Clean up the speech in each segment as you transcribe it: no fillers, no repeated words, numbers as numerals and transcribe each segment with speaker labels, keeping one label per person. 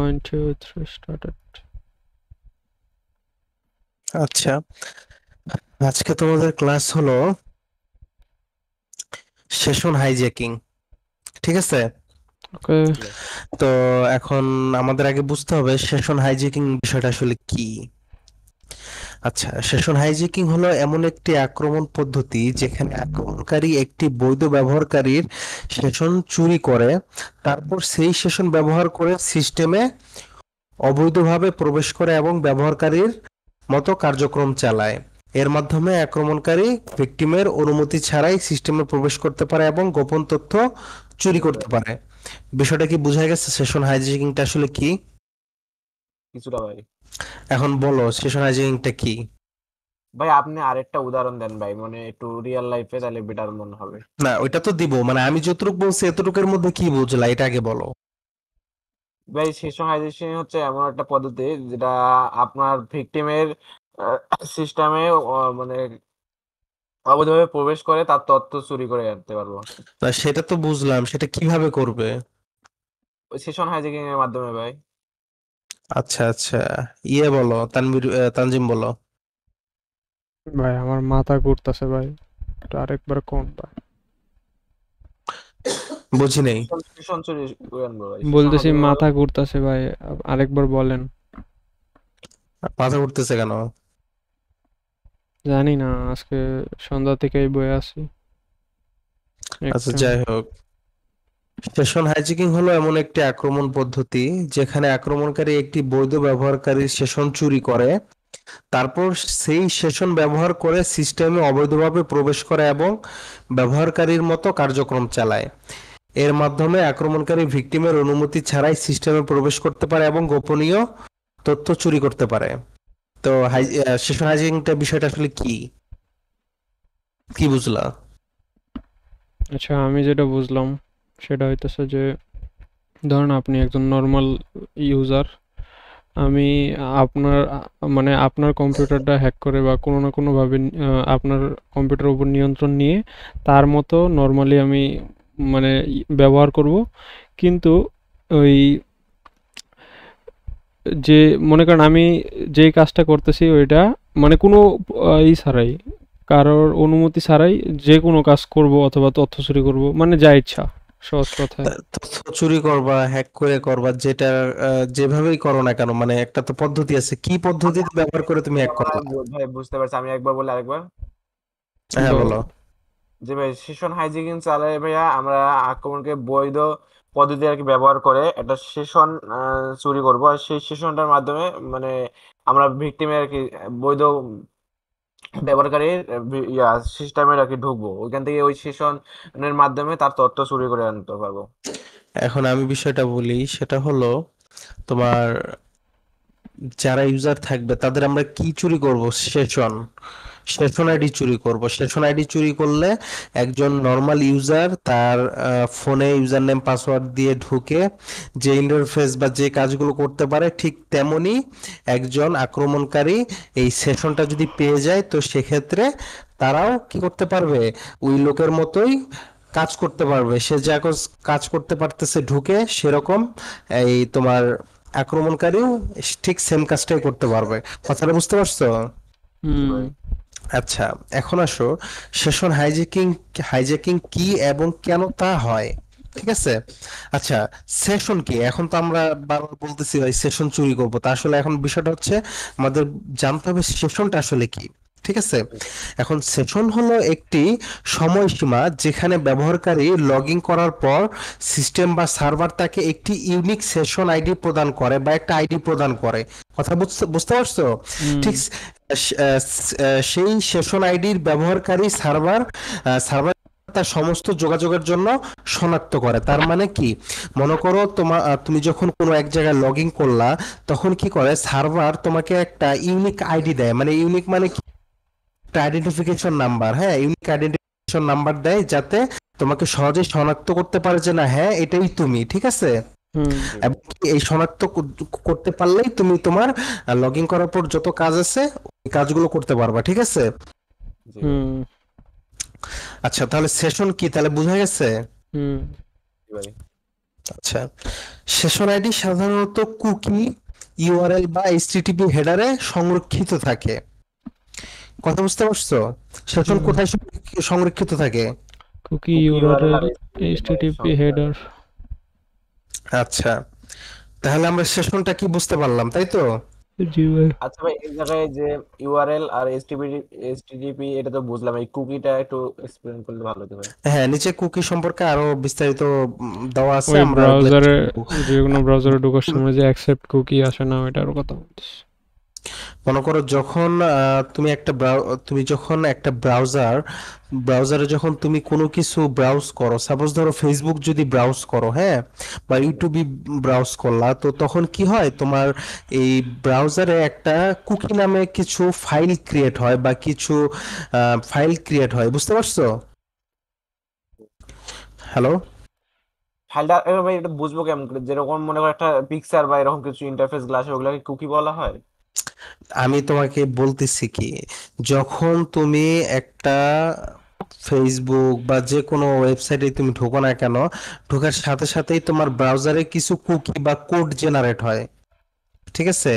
Speaker 1: One, two, three, started.
Speaker 2: আচ্ছা, আজকে তোমাদের ক্লাস হলো সেশন হাইজ্যাকিং। ঠিক আছে?
Speaker 1: Okay.
Speaker 2: তো এখন আমাদের আগে বুঝতে হবে সেশন হাইজ্যাকিং বিষয়টা আসলে কি। আচ্ছা, সেশন হাইজ্যাকিং হলো এমন একটি আক্রমণ পদ্ধতি যেখানে আক্রমণকারী একটি বৈধ ব্যবহারকারীর সেশন চুরি করে, তারপর সেই সেশন ব্যবহার করে সিস্টেমে অবৈধভাবে প্রবেশ করে এবং ব্যবহারকারীর মতো কার্যক্রম চালায়। এর মাধ্যমে আক্রমণকারী ভিকটিমের অনুমতি ছাড়াই সিস্টেমে প্রবেশ করতে পারে এবং গোপন তথ্য চুরি করতে পারে। বিষয়টা কি বোঝা গেছে সেশন হাইজ্যাকিংটা আসলে কি?
Speaker 3: কিছুটা ভাই।
Speaker 2: এখন বলো সেশন হাইজ্যাকিংটা কি?
Speaker 3: ভাই আপনি আরেকটা উদাহরণ দেন ভাই, মানে একটু রিয়েল লাইফে, তাহলে বেটার মনে হবে।
Speaker 2: না, ওইটা তো দিব, মানে আমি যতটুকু বলছি এতটুকুর মধ্যে কি বুঝলা এটা আগে বলো।
Speaker 3: ভাই সেশনাইজেশন হচ্ছে এমন একটা পদ্ধতি যেটা আপনার ভিকটিমের সিস্টেমে মানে অবৈধভাবে প্রবেশ করে তার তথ্য চুরি করে আনতে পারবো।
Speaker 2: তা সেটা তো বুঝলাম, সেটা কিভাবে করবে?
Speaker 3: ওই সেশন হাইজ্যাকিং এর মাধ্যমে ভাই।
Speaker 2: আচ্ছা আচ্ছা, ইয়ে বলো তানভীর, তানজিম বলো।
Speaker 1: ভাই আমার মাথা ঘুরতেছে ভাই, একটু আরেকবার কোন ভাই?
Speaker 2: বুঝি নেই।
Speaker 3: সেশন চুরি করে আনবো ভাই। সেশন
Speaker 1: বলতেছি
Speaker 3: হবে
Speaker 1: মাথা ঘুরতেছে ভাই, আরেকবার বলেন।
Speaker 2: মাথা উঠতেছে কেন?
Speaker 1: জানি না, আজকে সন্ধ্যা থেকেই বয়ে আছি
Speaker 2: আচ্ছা,
Speaker 1: একটা।
Speaker 2: যাই হোক, সেশন হাইজ্যাকিং হলো এমন একটি আক্রমণ পদ্ধতি যেখানে আক্রমণকারী একটি বৈধ ব্যবহারকারীর সেশন চুরি করে, তারপর সেই সেশন ব্যবহার করে সিস্টেমে অবৈধভাবে প্রবেশ করে এবং ব্যবহারকারীর মতো কার্যক্রম চালায়। এর মাধ্যমে আক্রমণকারী ভিকটিমের অনুমতি ছাড়াই সিস্টেমে প্রবেশ করতে পারে এবং গোপনীয় তথ্য চুরি করতে পারে। তো সেশন হাইজ্যাকিংটা বিষয়টা আসলে কি, কি বুঝলা?
Speaker 1: আচ্ছা, আমি যেটা বুঝলাম সেটা হইতেছে যে, ধরুন আপনি একজন নর্মাল ইউজার, আমি আপনার মানে আপনার কম্পিউটারটা হ্যাক করে বা কোনো না কোনোভাবে আপনার কম্পিউটারের উপর নিয়ন্ত্রণ নিয়ে তার মতো নর্মালি আমি মানে ব্যবহার করব। কিন্তু ওই যে মনে করেন আমি যেই কাজটা করতেছি ওইটা মানে কোনো ছাড়াই, কারোর অনুমতি ছাড়াই যে কোনো কাজ করব অথবা তথ্য চুরি করব, মানে যা ইচ্ছা, সহজ কথায়।
Speaker 2: তথ্য চুরি করবা, হ্যাক করে করবা, যেটা যেভাবেই করো না কেন, মানে একটা তো পদ্ধতি আছে, কি পদ্ধতিতে ব্যবহার করে তুমি হ্যাক করবা?
Speaker 3: ভাই বুঝতে পারছি, আমি একবার বলি আরেকবার।
Speaker 2: হ্যাঁ
Speaker 1: বলেন।
Speaker 2: বলো।
Speaker 3: যে ভাই সেশন হাইজ্যাকিং চালায় ভাইয়া আমরা আক্রমণকে বৈধ পদ্ধতি আর কি ব্যবহার করে একটা সেশন চুরি করব, আর সেই সেশনটার মাধ্যমে মানে আমরা ভিকটিমের আর কি বৈধ ব্যবহারকারীর ইয়া সিস্টেমে আর কি ঢুকবো, ওইখান থেকে ওই সেশনের মাধ্যমে তার তথ্য চুরি করে আনতে পারবো।
Speaker 2: এখন আমি বিষয়টা বলি, সেটা হলো তোমার যারা ইউজার থাকবে তাদের আমরা কি চুরি করব? সেশন, সেশন আইডি চুরি করব। সেশন আইডি চুরি করলে একজন নর্মাল ইউজার তার ফোনে ইউজার নেম পাসওয়ার্ড দিয়ে ঢুকে যে ইন্টারফেস বা যে কাজগুলো করতে পারে, ঠিক তেমনি একজন আক্রমণকারী এই সেশনটা যদি পেয়ে যায় তো সেক্ষেত্রে তারাও কি করতে পারবে? ওই লোকের মতোই কাজ করতে পারবে। সে যা কাজ করতে পারতেছে ঢুকে, সেরকম এই তোমার আক্রমণকারীও ঠিক সেম কাজটাই করতে পারবে। কথাটা বুঝতে পারছো?
Speaker 1: হুম।
Speaker 2: আচ্ছা, এখন আসো সেশন হাইজ্যাকিং, হাইজ্যাকিং কি এবং কেন তা হয়। ঠিক আছে? আচ্ছা, সেশন কি? এখন তো আমরা বারবার বলতেছি ভাই সেশন চুরি করবো, তা আসলে এখন বিষয়টা হচ্ছে আমাদের জানতে হবে সেশনটা আসলে কি। ঠিক আছে? এখন সেশন হলো একটি সময়সীমা যেখানে ব্যবহারকারী লগ ইন করার পর সিস্টেম বা সার্ভার তাকে একটি ইউনিক সেশন আইডি প্রদান করে বা একটা আইডি প্রদান করে। কথা বুঝতে বুঝতে পারছো?
Speaker 1: হুম।
Speaker 2: ঠিক সেই সেশন আইডির ব্যবহারকারী সার্ভার, সার্ভার তার সমস্ত যোগাযোগের জন্য শনাক্ত করে। তার মানে কি, মনে করো তুমি যখন কোনো এক জায়গায় লগ ইন করলা, তখন কি করে সার্ভার তোমাকে একটা ইউনিক আইডি দেয়। মানে ইউনিক মানে কি, একটা আইডেন্টিফিকেশন নাম্বার। হ্যাঁ, ইউনিক আইডেন্টিফিকেশন নাম্বার দেয় যাতে তোমাকে সহজে শনাক্ত করতে পারে যে না, হ্যাঁ এটাই তুমি। ঠিক আছে?
Speaker 1: হুম।
Speaker 2: এবং কি এই শনাক্ত করতে পারলেই তুমি তোমার লগ ইন করার পর যত কাজ আছে ওই কাজগুলো করতে পারবা। ঠিক আছে?
Speaker 3: জি ভাই।
Speaker 1: হুম।
Speaker 2: আচ্ছা, তাহলে সেশন কি তাহলে বোঝা গেছে?
Speaker 1: হুম।
Speaker 3: জি ভাই।
Speaker 2: আচ্ছা, সেশন আইডি সাধারণত কুকি, ইউআরএল বা এইচটিটিপি হেডারে সংরক্ষিত থাকে। কথা বুঝতে পারছো?
Speaker 1: জি
Speaker 2: সেশন
Speaker 1: ভাই।
Speaker 2: কোথায় সংরক্ষিত থাকে?
Speaker 1: কুকি,
Speaker 3: কুকি ইউআরএল আর
Speaker 1: ইউআরএল,
Speaker 3: HTTP এর
Speaker 1: এইচটিটিপি
Speaker 3: সঙ্গে থাকে।
Speaker 1: হেডার।
Speaker 2: আচ্ছা, তাহলে আমরা সেশনটা কি বুঝতে পারলাম, তাই তো?
Speaker 1: জি ভাই।
Speaker 3: আচ্ছা ভাই, এই জায়গায় যে ইউআরএল আর এইচটিটিপি এটা তো বুঝলাম, এই কুকিটা একটু এক্সপ্লেন করলে ভালো হতো ভাই।
Speaker 2: হ্যাঁ, নিচে কুকি সম্পর্কে আরো বিস্তারিত দেওয়া আছে,
Speaker 1: ওই
Speaker 2: আমরা ওগুলো
Speaker 1: ব্রাউজারে,
Speaker 2: একটু দেখবো।
Speaker 1: যে কোনো ব্রাউজারে ঢোকার সময় যে অ্যাকসেপ্ট কুকি আসে না, ওইটার কথা বলতেছি।
Speaker 2: মনে করো যখন তুমি যখন একটা ব্রাউজারে যখন তুমি কোনো কিছু ব্রাউজ করো, সাপোজ ধরো ফেসবুক যদি ব্রাউজ করো, হ্যাঁ, বা ইউটিউবে ব্রাউজ করলা, তো তখন কি হয়, তোমার এই ব্রাউজারে একটা কুকি নামে কিছু ফাইল ক্রিয়েট হয় বা কিছু ফাইল ক্রিয়েট হয়, বুঝতে পারছো? হ্যালো?
Speaker 3: ফাইলটা এবার ভাই এটা বুঝবো কেমন করে? যেরকম মনে করো একটা পিকচার বা এরকম কিছু ইন্টারফেস গুলো আসে, ওগুলাকে কুকি বলা হয়?
Speaker 2: আমি তোমাকে বলতেছি কি, যখন তুমি একটা ফেসবুক বা যে কোনো ওয়েবসাইটে তুমি ঢোকো না কেন, ঢোকার সাথে সাথেই তোমার ব্রাউজারে কিছু কুকি বা কোড জেনারেট হয়, ঠিক আছে?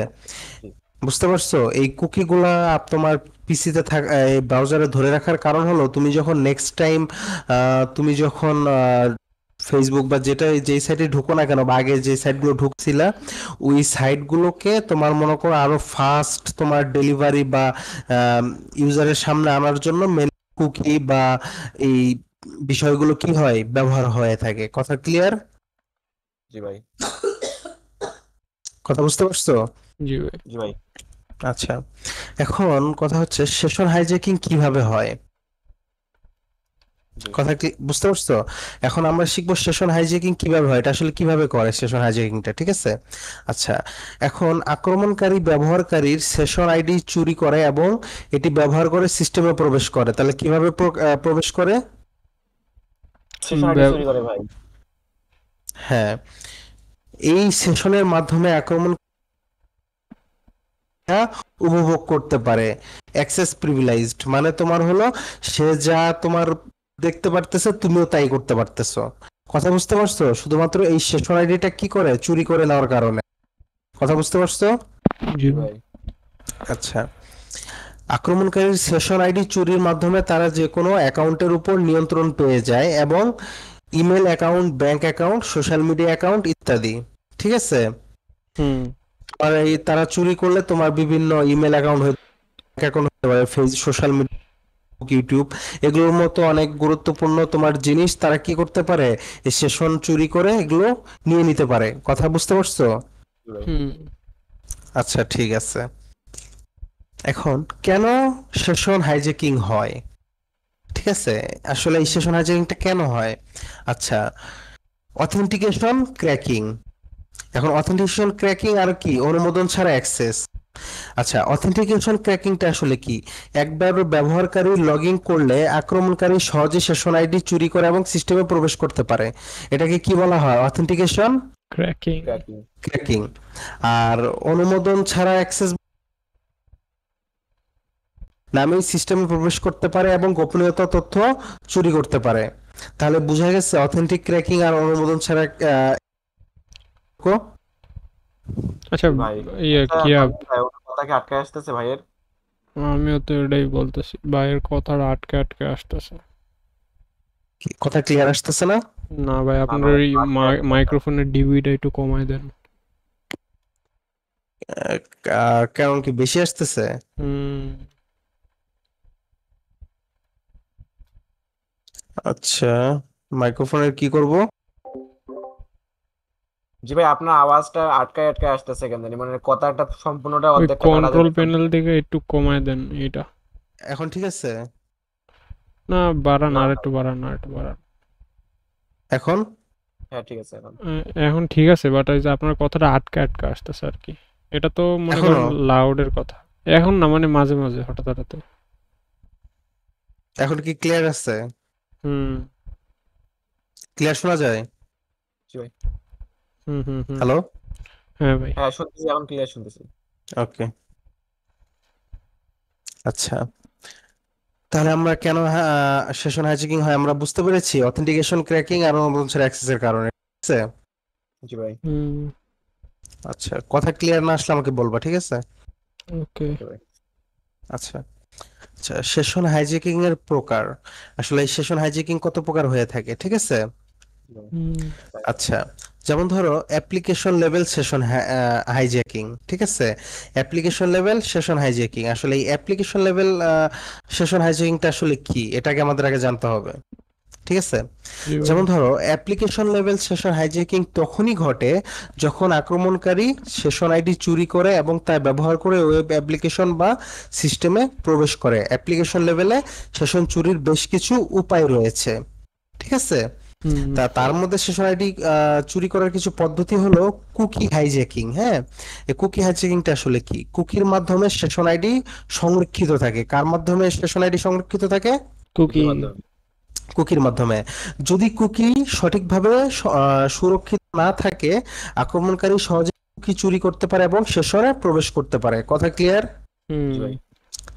Speaker 3: জি।
Speaker 2: বুঝতে পারছো? এই কুকিগুলা তোমার পিসিতে থাকা, এই ব্রাউজারে ধরে রাখার কারণ হলো, তুমি যখন নেক্সট টাইম তুমি যখন ফেসবুক বা যেই সাইটে ঢুকো না কেন, বা আগে যে সাইটগুলো ঢুকছিলা, ওই সাইটগুলোকে তোমার মনে করো আরো ফাস্ট তোমার ডেলিভারি বা ইউজারের সামনে আনার জন্য মেন কুকি বা এই বিষয়গুলো কি হয়, ব্যবহার হয়ে থাকে। কথা ক্লিয়ার?
Speaker 3: জি ভাই।
Speaker 2: কথা বুঝতে পারছো?
Speaker 1: জি ভাই।
Speaker 3: জি ভাই।
Speaker 2: আচ্ছা, এখন কথা হচ্ছে সেশন হাইজ্যাকিং কিভাবে হয়।
Speaker 3: জি।
Speaker 2: কথা কি বুঝতে পারছো? এখন আমরা শিখবো সেশন হাইজ্যাকিং কিভাবে হয়, এটা আসলে কিভাবে করে সেশন হাইজ্যাকিংটা, ঠিক আছে? আচ্ছা, এখন আক্রমণকারী ব্যবহারকারীর সেশন আইডি চুরি করে এবং এটি ব্যবহার করে সিস্টেমে প্রবেশ করে। তাহলে কিভাবে প্রবেশ করে?
Speaker 3: সেশন আইডি
Speaker 1: ব্যব-
Speaker 3: চুরি করে ভাই।
Speaker 2: হ্যাঁ, এই সেশনের মাধ্যমে আক্রমণ উপভোগ করতে পারে। অ্যাক্সেস প্রিভিলেজড মানে তোমার হলো, সে যা তোমার দেখতে পারতেছে তুমিও তাই করতে পারতেছো। কথা বুঝতে পারছো? শুধুমাত্র এই সেশন আইডিটা কি করে, চুরি করে নেওয়ার কারণে। কথা বুঝতে পারছো?
Speaker 1: জি
Speaker 3: জি
Speaker 1: ভাই।
Speaker 3: ভাই।
Speaker 2: আচ্ছা, আক্রমণকারীর সেশন আইডি চুরির মাধ্যমে তারা যে কোনো অ্যাকাউন্টের উপর নিয়ন্ত্রণ পেয়ে যায়, এবং email account, bank account, social media account ইত্যাদি, ঠিক আছে?
Speaker 1: হুম।
Speaker 2: আর এই তারা চুরি করলে তোমার বিভিন্ন ইমেল অ্যাকাউন্ট হতে পারে, সোশ্যাল মিডিয়া, ইউটিউব, এগুলোর মতো অনেক গুরুত্বপূর্ণ তোমার জিনিস তারা কি করতে পারে, এই সেশন চুরি করে এগুলো নিয়ে নিতে পারে। কথা বুঝতে পারছো?
Speaker 3: জি ভাই।
Speaker 1: হুম।
Speaker 2: আচ্ছা, ঠিক আছে। এখন কেন সেশন হাইজ্যাকিং হয়, ঠিক আছে? আসলে এই সেশন হাইজ্যাকিংটা কেন হয়? আচ্ছা, অথেন্টিকেশন ক্র্যাকিং। এখন অথেন্টিকেশন ক্র্যাকিং আর কি, অনুমোদন ছাড়া অ্যাক্সেস। আচ্ছা, অথেন্টিকেশন ক্র্যাকিংটা আসলে কি? একবার ব্যবহারকারী লগ ইন করলে আক্রমণকারী সহজে সেশন আইডি চুরি করে এবং সিস্টেমে প্রবেশ করতে পারে। এটাকে কি বলা হয়? Authentication
Speaker 1: cracking.
Speaker 3: ক্র্যাকিং।
Speaker 2: ক্র্যাকিং। আর অনুমোদন ছাড়া অ্যাক্সেস নামে সিস্টেমে প্রবেশ করতে পারে এবং গোপনীয়তা তথ্য চুরি করতে পারে। তাহলে বোঝা গেছে অথেন্টিক ক্র্যাকিং আর অনুমোদন ছাড়া
Speaker 1: আচ্ছা,
Speaker 3: জি ভাই।
Speaker 1: ইয়ে
Speaker 3: আচ্ছা
Speaker 1: কি
Speaker 3: ভাই, ওনার কথা কি আটকে আসতেছে ভাইয়ের?
Speaker 1: আমিও তো এটাই বলতেছি, ভাইয়ের কথাটা আটকে আটকে আসতেছে।
Speaker 2: কথা ক্লিয়ার আসতেছে না?
Speaker 1: না ভাই,
Speaker 3: না
Speaker 1: আপনার
Speaker 3: ভাই,
Speaker 1: এই
Speaker 3: আটকে আছে কথা।
Speaker 1: মাইক্রোফোনের ডিবিটা একটু কমায় দেন।
Speaker 2: কারণ কি বেশি আসতেছে?
Speaker 1: হুম।
Speaker 2: আচ্ছা, মাইক্রোফোনের কি করব?
Speaker 3: জি ভাই, আপনার আওয়াজটা আটকায় আটকায় আসতেছে কেন জানি, মানে কথাটা সম্পূর্ণটা
Speaker 1: ওই
Speaker 3: অর্ধেকটা কাটা
Speaker 1: কন্ট্রোল
Speaker 3: যেতেছে।
Speaker 1: প্যানেল থেকে একটু কমায় দেন এটা।
Speaker 2: এখন ঠিক আছে?
Speaker 1: না, বাড়ান,
Speaker 3: না
Speaker 1: আর
Speaker 3: ভাই।
Speaker 1: একটু বাড়ান, আর একটু বাড়ান।
Speaker 2: এখন
Speaker 3: হ্যাঁ ঠিক আছে এখন।
Speaker 1: এখন ঠিক আছে, বাট এই যে আপনার কথাটা আটকে আটকে আসতেছে আর কি। এটা তো মনে
Speaker 2: এখনো
Speaker 1: করেন লাউডের কথা। এখন না, মানে মাঝে মাঝে হঠাৎ হঠাৎ।
Speaker 2: এখন কি ক্লিয়ার আছে?
Speaker 1: হুম।
Speaker 2: ক্লিয়ার শোনা যায়?
Speaker 3: জি ভাই।
Speaker 1: হুম হুম হুম।
Speaker 2: হ্যালো?
Speaker 1: হ্যাঁ ভাই।
Speaker 3: হ্যাঁ শুনতেছি, এখন ক্লিয়ার শুনতেছি।
Speaker 2: ওকে, আচ্ছা, তাহলে আমরা কেন সেশন হাইজ্যাকিং হয় আমরা বুঝতে পেরেছি, অথেন্টিকেশন ক্র্যাকিং আর অনুমোদন ছাড়া অ্যাক্সেসের কারণে, ঠিক আছে?
Speaker 3: জি ভাই।
Speaker 1: হুম।
Speaker 2: আচ্ছা, কথা ক্লিয়ার না আসলে আমাকে বলবা, ঠিক আছে?
Speaker 1: ওকে।
Speaker 3: ওকে ভাই।
Speaker 2: আচ্ছা আচ্ছা, সেশন হাইজ্যাকিং এর প্রকার। আসলে এই সেশন হাইজ্যাকিং কত প্রকার হয়ে থাকে, ঠিক আছে?
Speaker 1: হুম।
Speaker 2: আচ্ছা, যেমন ধরো অ্যাপ্লিকেশন লেভেল সেশন হাইজ্যাকিং, ঠিক আছে? অ্যাপ্লিকেশন লেভেল সেশন হাইজ্যাকিং, আসলে এই অ্যাপ্লিকেশন লেভেল সেশন হাইজ্যাকিংটা আসলে কি, এটাকে আমাদের আগে জানতে হবে, ঠিক আছে?
Speaker 1: জি ভাই।
Speaker 2: যেমন ধরো অ্যাপ্লিকেশন লেভেল সেশন হাইজ্যাকিং তখনই ঘটে যখন আক্রমণকারী সেশন আইডি চুরি করে এবং তা ব্যবহার করে ওয়েব অ্যাপ্লিকেশন বা সিস্টেমে প্রবেশ করে। অ্যাপ্লিকেশন লেভেলে সেশন চুরির বেশ কিছু উপায় রয়েছে, ঠিক আছে?
Speaker 1: হুম।
Speaker 2: তার মধ্যে সেশন আইডি চুরি করার কিছু পদ্ধতি হলো কুকি হাইজ্যাকিং। হ্যাঁ, এই কুকি হাইজ্যাকিংটা আসলে কি? কুকির মাধ্যমে সেশন আইডি সংরক্ষিত থাকে। কার মাধ্যমে সেশন আইডি সংরক্ষিত থাকে?
Speaker 1: কুকি।
Speaker 3: কুকির মাধ্যমে।
Speaker 2: কুকির মাধ্যমে। যদি কুকি সঠিকভাবে সুরক্ষিত না থাকে, আক্রমণকারী সহজে কুকি চুরি করতে পারে এবং সেশনে প্রবেশ করতে পারে। কথা ক্লিয়ার?
Speaker 1: হুম।
Speaker 3: জি ভাই।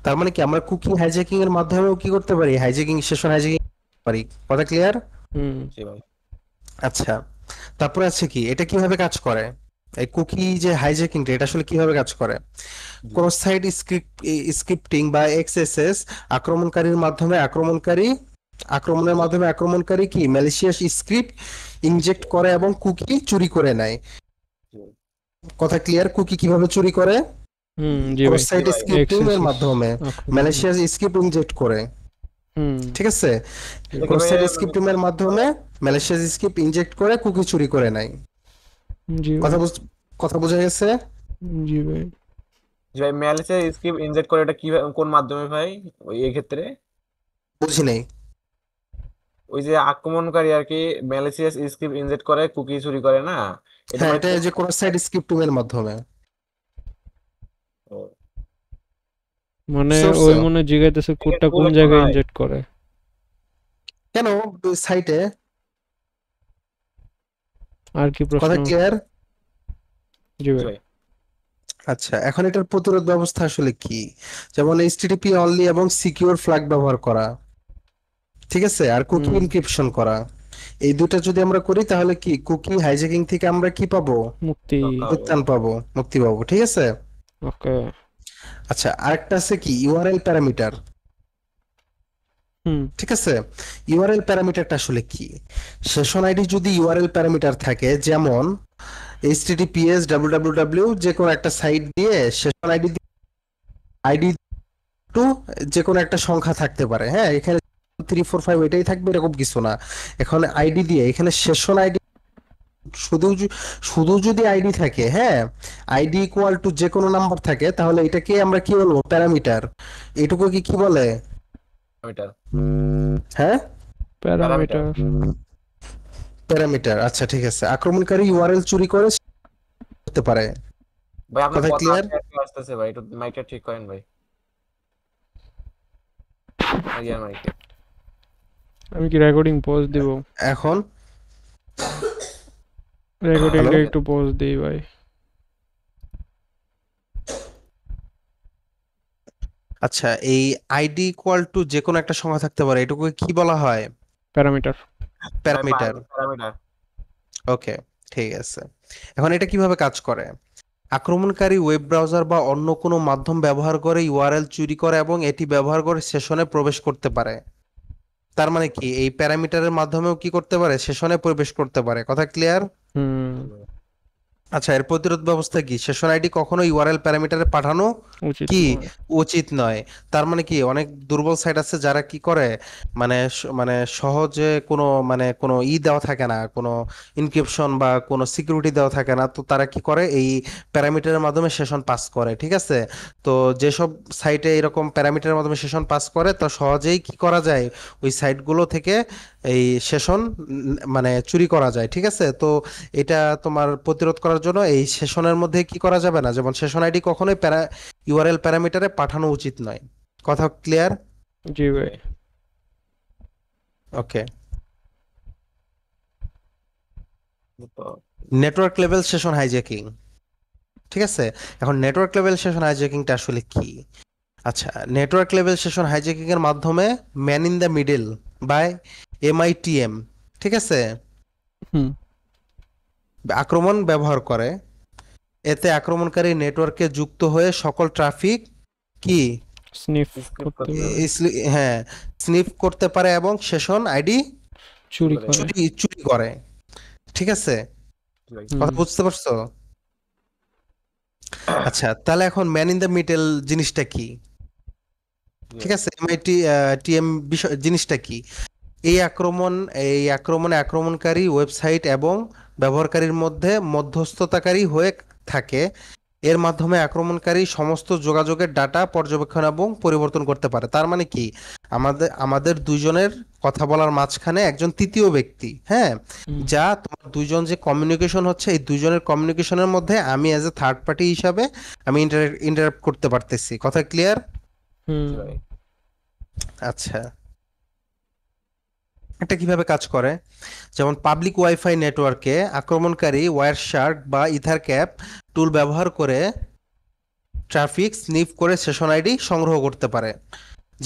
Speaker 2: তার মানে কি আমরা কুকি হাইজ্যাকিং এর মাধ্যমেও কি করতে পারি? হাইজ্যাকিং, সেশন হাইজ্যাকিং পারি। কথা ক্লিয়ার?
Speaker 1: হুম।
Speaker 3: জি ভাই।
Speaker 2: আচ্ছা, তারপরে আছে কি, এটা কিভাবে কাজ করে? এই কুকি যে হাইজ্যাকিংটা, এটা আসলে কিভাবে কাজ করে?
Speaker 3: জি।
Speaker 2: কোন সাইট স্ক্রিপ্টিং বা এক্সএসএস আক্রমণকারীর মাধ্যমে আক্রমণের মাধ্যমে আক্রমণকারী কি ম্যালিশিয়াস স্ক্রিপ্ট ইনজেক্ট করে এবং কুকি চুরি করে নেয়।
Speaker 3: জি ভাই।
Speaker 2: কথা ক্লিয়ার? কুকি কিভাবে চুরি করে?
Speaker 1: হুম। জি
Speaker 2: ক্রস
Speaker 1: ভাই।
Speaker 2: সাইট
Speaker 3: জি ভাই।
Speaker 2: স্ক্রিপ্টিং এর
Speaker 1: এক্সেসেস
Speaker 2: মাধ্যমে
Speaker 1: আক্রমণ।
Speaker 2: ম্যালিশিয়াস স্ক্রিপ্ট ইনজেক্ট করে,
Speaker 1: হুম।
Speaker 2: ঠিক আছে?
Speaker 1: জি।
Speaker 3: এটা কি
Speaker 2: ক্রস
Speaker 3: ভাই
Speaker 2: সাইট
Speaker 3: মানে
Speaker 2: স্ক্রিপ্টিং এর মাধ্যমে ম্যালিশিয়াস স্ক্রিপ্ট ইনজেক্ট করে কুকি চুরি করে নেয়।
Speaker 1: জি ভাই।
Speaker 2: কথা কথা বোঝা গেছে?
Speaker 1: জি ভাই।
Speaker 3: জি ভাই, ম্যালিসে স্ক্রিপ্ট ইনজেক্ট করে এটা কি কোন মাধ্যমে ভাই? ওই এই ক্ষেত্রে
Speaker 2: বুঝি নাই।
Speaker 3: ওই যে আক্রমণকারী আর কি ম্যালিসিয়াস স্ক্রিপ্ট ইনজেক্ট করে কুকি চুরি করে না, এটা
Speaker 2: হ্যাঁ,
Speaker 3: মানে
Speaker 2: এটা
Speaker 3: কোন
Speaker 2: এই যে ক্রস সাইট স্ক্রিপ্টিং এর মাধ্যমে।
Speaker 3: ও,
Speaker 1: মানে
Speaker 2: বুঝতে
Speaker 1: ওই
Speaker 2: পারছো?
Speaker 1: মনে জিগাইতেছে
Speaker 3: এটা
Speaker 1: কোডটা
Speaker 3: ভুল
Speaker 1: কোন
Speaker 3: একটা
Speaker 1: জায়গায়
Speaker 3: ভাই।
Speaker 1: ইনজেক্ট করে।
Speaker 2: কেন সাইটে?
Speaker 1: আর কি প্রশ্ন?
Speaker 2: কথা ক্লিয়ার?
Speaker 1: জি
Speaker 3: জি
Speaker 1: ভাই।
Speaker 3: ভাই।
Speaker 2: আচ্ছা, এখন এটার প্রতিরোধ ব্যবস্থা আসলে কি? যেমন এইচটিটিপি অনলি এবং সিকিউর ফ্ল্যাগ ব্যবহার করা, ঠিক আছে? আর কুকি
Speaker 1: হুম।
Speaker 2: এনক্রিপশন করা। এই দুটো যদি আমরা করি তাহলে কি কুকি হাইজ্যাকিং থেকে আমরা কি পাবো?
Speaker 1: মুক্তি।
Speaker 3: রক্ষা হবে।
Speaker 2: পরিত্রাণ পাবো, মুক্তি পাবো, ঠিক আছে?
Speaker 1: ওকে।
Speaker 2: আচ্ছা, আরেকটা আছে কি ইউআরএল প্যারামিটার,
Speaker 1: হুম।
Speaker 2: ঠিক আছে? ইউআরএল প্যারামিটারটা আসলে কি? সেশন আইডি যদি ইউআরএল প্যারামিটার থাকে, যেমন এইচটিটিপিএস ডাব্লিউডাব্লিউডাব্লিউ, যে কোনো একটা সাইট দিয়ে সেশন আইডি টু যে কোনো একটা সংখ্যা থাকতে পারে। হ্যাঁ, এখানে 3 4 5 এটাই থাকবে এরকম কিছু না। এখন আইডি দিয়ে এখানে সেশন আইডি শুধু শুধু যদি আইডি থাকে, হ্যাঁ, আইডি ইকুয়াল টু যে কোনো নাম্বার থাকে, তাহলে এটাকে আমরা কি বলবো? প্যারামিটার। এটুকু কি কি বলে?
Speaker 3: প্যারামিটার।
Speaker 2: হ্যাঁ,
Speaker 3: প্যারামিটার।
Speaker 1: প্যারামিটার।
Speaker 2: প্যারামিটার। আচ্ছা, ঠিক আছে। আক্রমণকারী ইউআরএল চুরি করতে পারে।
Speaker 3: ভাই আপনার
Speaker 2: কথা
Speaker 3: কথা
Speaker 2: ক্লিয়ার?
Speaker 3: আটকে আটকে আসতেছে ভাই, একটু মাইকটা ঠিক করেন ভাই। ইয়ার মাইকে।
Speaker 1: আমি কি রেকর্ডিং পজ দিব?
Speaker 2: এখন হ্যালো?
Speaker 1: রেকর্ডিংটা একটু পজ দিই ভাই।
Speaker 2: আচ্ছা, এই আইডি ইকুয়াল টু যে কোনো একটা সংখ্যা থাকতে পারে, এটুকু কি বলা হয়?
Speaker 1: প্যারামিটার।
Speaker 3: ভাই
Speaker 2: প্যারামিটার।
Speaker 3: প্যারামিটার।
Speaker 2: ওকে, ঠিক আছে। এখন এটা কিভাবে কাজ করে? আক্রমণকারী ওয়েব ব্রাউজার বা অন্য কোনো মাধ্যম ব্যবহার করে ইউআরএল চুরি করে এবং এটি ব্যবহার করে সেশনে প্রবেশ করতে পারে। তার মানে কি এই প্যারামিটারের মাধ্যমেও কি করতে পারে? সেশনে প্রবেশ করতে পারে। কথা ক্লিয়ার?
Speaker 1: হুম।
Speaker 2: আচ্ছা, এর প্রতিরোধ ব্যবস্থা কি? সেশন আইডি কখনো ইউআরএল প্যারামিটারে পাঠানো
Speaker 1: উচিত
Speaker 2: কি
Speaker 1: নয়।
Speaker 2: উচিত নয়। তার মানে কি অনেক দুর্বল সাইট আছে যারা কি করে, মানে মানে সহজে কোনো মানে কোনো দেওয়া থাকে না, কোনো ইনক্রিপশন বা কোনো সিকিউরিটি দেওয়া থাকে না, তো তারা কি করে এই প্যারামিটারের মাধ্যমে সেশন পাস করে, ঠিক আছে? তো যেসব সাইটে এরকম প্যারামিটারের মাধ্যমে সেশন পাস করে, তো সহজেই কি করা যায়, ওই সাইটগুলো থেকে এই সেশন মানে চুরি করা যায়, ঠিক আছে? তো এটা তোমার প্রতিরোধ করার জন্য এই সেশনের মধ্যে কি করা যাবে না, যেমন সেশন আইডি কখনোই ইউআরএল প্যারামিটারে পাঠানো উচিত নয়। কথা ক্লিয়ার?
Speaker 1: জি
Speaker 3: জি
Speaker 1: ভাই।
Speaker 3: ভাই।
Speaker 2: ওকে।
Speaker 3: তো
Speaker 2: নেটওয়ার্ক লেভেল সেশন হাইজ্যাকিং, ঠিক আছে? এখন নেটওয়ার্ক লেভেল সেশন হাইজ্যাকিংটা আসলে কি? আচ্ছা, নেটওয়ার্ক লেভেল সেশন হাইজ্যাকিং এর মাধ্যমে man in the middle by MITM, ঠিক আছে?
Speaker 1: হুম।
Speaker 2: আক্রমণ ব্যবহার করে। এতে আক্রমণকারী নেটওয়ার্কে যুক্ত হয়ে সকল ট্রাফিক কি
Speaker 1: স্নিফ
Speaker 3: স্ক্রিপ্ট
Speaker 1: করতে
Speaker 3: করতে
Speaker 1: পারে,
Speaker 3: পারে,
Speaker 2: হ্যাঁ স্নিপ করতে পারে এবং সেশন আইডি
Speaker 1: চুরি
Speaker 3: করে।
Speaker 1: করে।
Speaker 2: চুরি করে। ঠিক আছে,
Speaker 3: জি ভাই।
Speaker 2: কথা
Speaker 1: হুম
Speaker 2: বুঝতে পারছো? আচ্ছা, তাহলে এখন ম্যান ইন দ্য মিডল জিনিসটা কি?
Speaker 3: জি
Speaker 2: ঠিক
Speaker 3: ভাই।
Speaker 2: আছে, এমআইটি টিএম বিষয় জিনিসটা কি? এই আক্রমণে আক্রমণকারী ওয়েবসাইট এবং ব্যবহারকারীর মধ্যে মধ্যস্থতাকারী হয়ে থাকে। এর মাধ্যমে আক্রমণকারী সমস্ত যোগাযোগের ডাটা পর্যবেক্ষণ এবং পরিবর্তন করতে পারে। তার মানে কি, আমাদের দুইজনের কথা বলার মাঝখানে একজন তৃতীয় ব্যক্তি, হ্যাঁ,
Speaker 1: হুম
Speaker 2: যা তোমার দুইজন যে কমিউনিকেশন হচ্ছে এই দুইজনের কমিউনিকেশনের মধ্যে আমি অ্যাজ এ থার্ড পার্টি হিসাবে আমি ইন্টারাপ্ট করতে পারতেছি। কথা ক্লিয়ার?
Speaker 3: জি
Speaker 1: হুম
Speaker 3: ভাই।
Speaker 2: আচ্ছা, এটা কিভাবে কাজ করে? যেমন পাবলিক ওয়াইফাই নেটওয়ার্কে আক্রমণকারী ওয়ারশার্ক বা ইথারক্যাপ টুল ব্যবহার করে ট্রাফিক স্নিফ করে সেশন আইডি সংগ্রহ করতে পারে।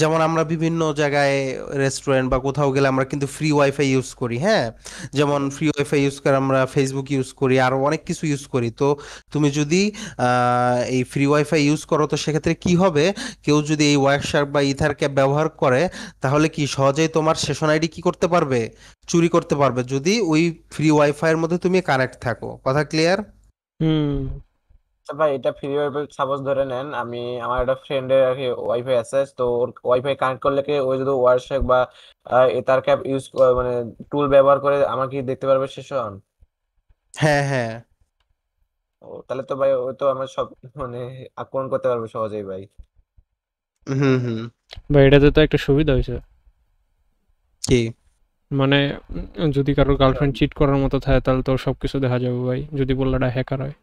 Speaker 2: যেমন আমরা বিভিন্ন জায়গায় রেস্টুরেন্ট বা কোথাও গেলে আমরা কিন্তু ফ্রি ওয়াইফাই ইউজ করি, হ্যাঁ,
Speaker 3: জি
Speaker 2: যেমন
Speaker 3: ভাই।
Speaker 2: ফ্রি ওয়াইফাই ইউজ করে আমরা ফেসবুক ইউজ করি, আরো অনেক কিছু ইউজ করি। তো তুমি যদি এই ফ্রি ওয়াইফাই ইউজ করো, তো সেক্ষেত্রে কি হবে, কেউ যদি এই ওয়ারশার্ক বা ইথার ক্যাপ ব্যবহার করে, তাহলে কি সহজেই তোমার সেশন আইডি কি করতে পারবে, চুরি করতে পারবে, যদি ওই ফ্রি ওয়াইফাই এর মধ্যে তুমি কানেক্ট থাকো। কথা ক্লিয়ার?
Speaker 1: হুম
Speaker 3: আচ্ছা ভাই, এটা ফ্রি ওয়াইফাই সাপোজ ধরে নেন, আমি আমার একটা ফ্রেন্ডের আর কি ওয়াইফাই আছে, তো ওর ওয়াইফাই কানেক্ট করলে কি ওই যদি ওয়ারশেক বা এতার ক্যাপ ইউজ মানে টুল ব্যবহার করে আমার কি দেখতে পারবে সেশন?
Speaker 2: হ্যাঁ, হ্যাঁ।
Speaker 3: ও তাহলে তো ভাই ওই তো আমার সব মানে আক্রমণ করতে পারবে সহজেই ভাই।
Speaker 2: হুম, হুম।
Speaker 1: বা এটাতে তো একটা সুবিধা হয়েছে,
Speaker 2: কি?
Speaker 1: মানে যদি কারোর
Speaker 3: আচ্ছা।
Speaker 1: গার্লফ্রেন্ড চিট করার মতো থাকে তাহলে তো সবকিছু দেখা যাবে ভাই, যদি বললাটা হ্যাকার হয়,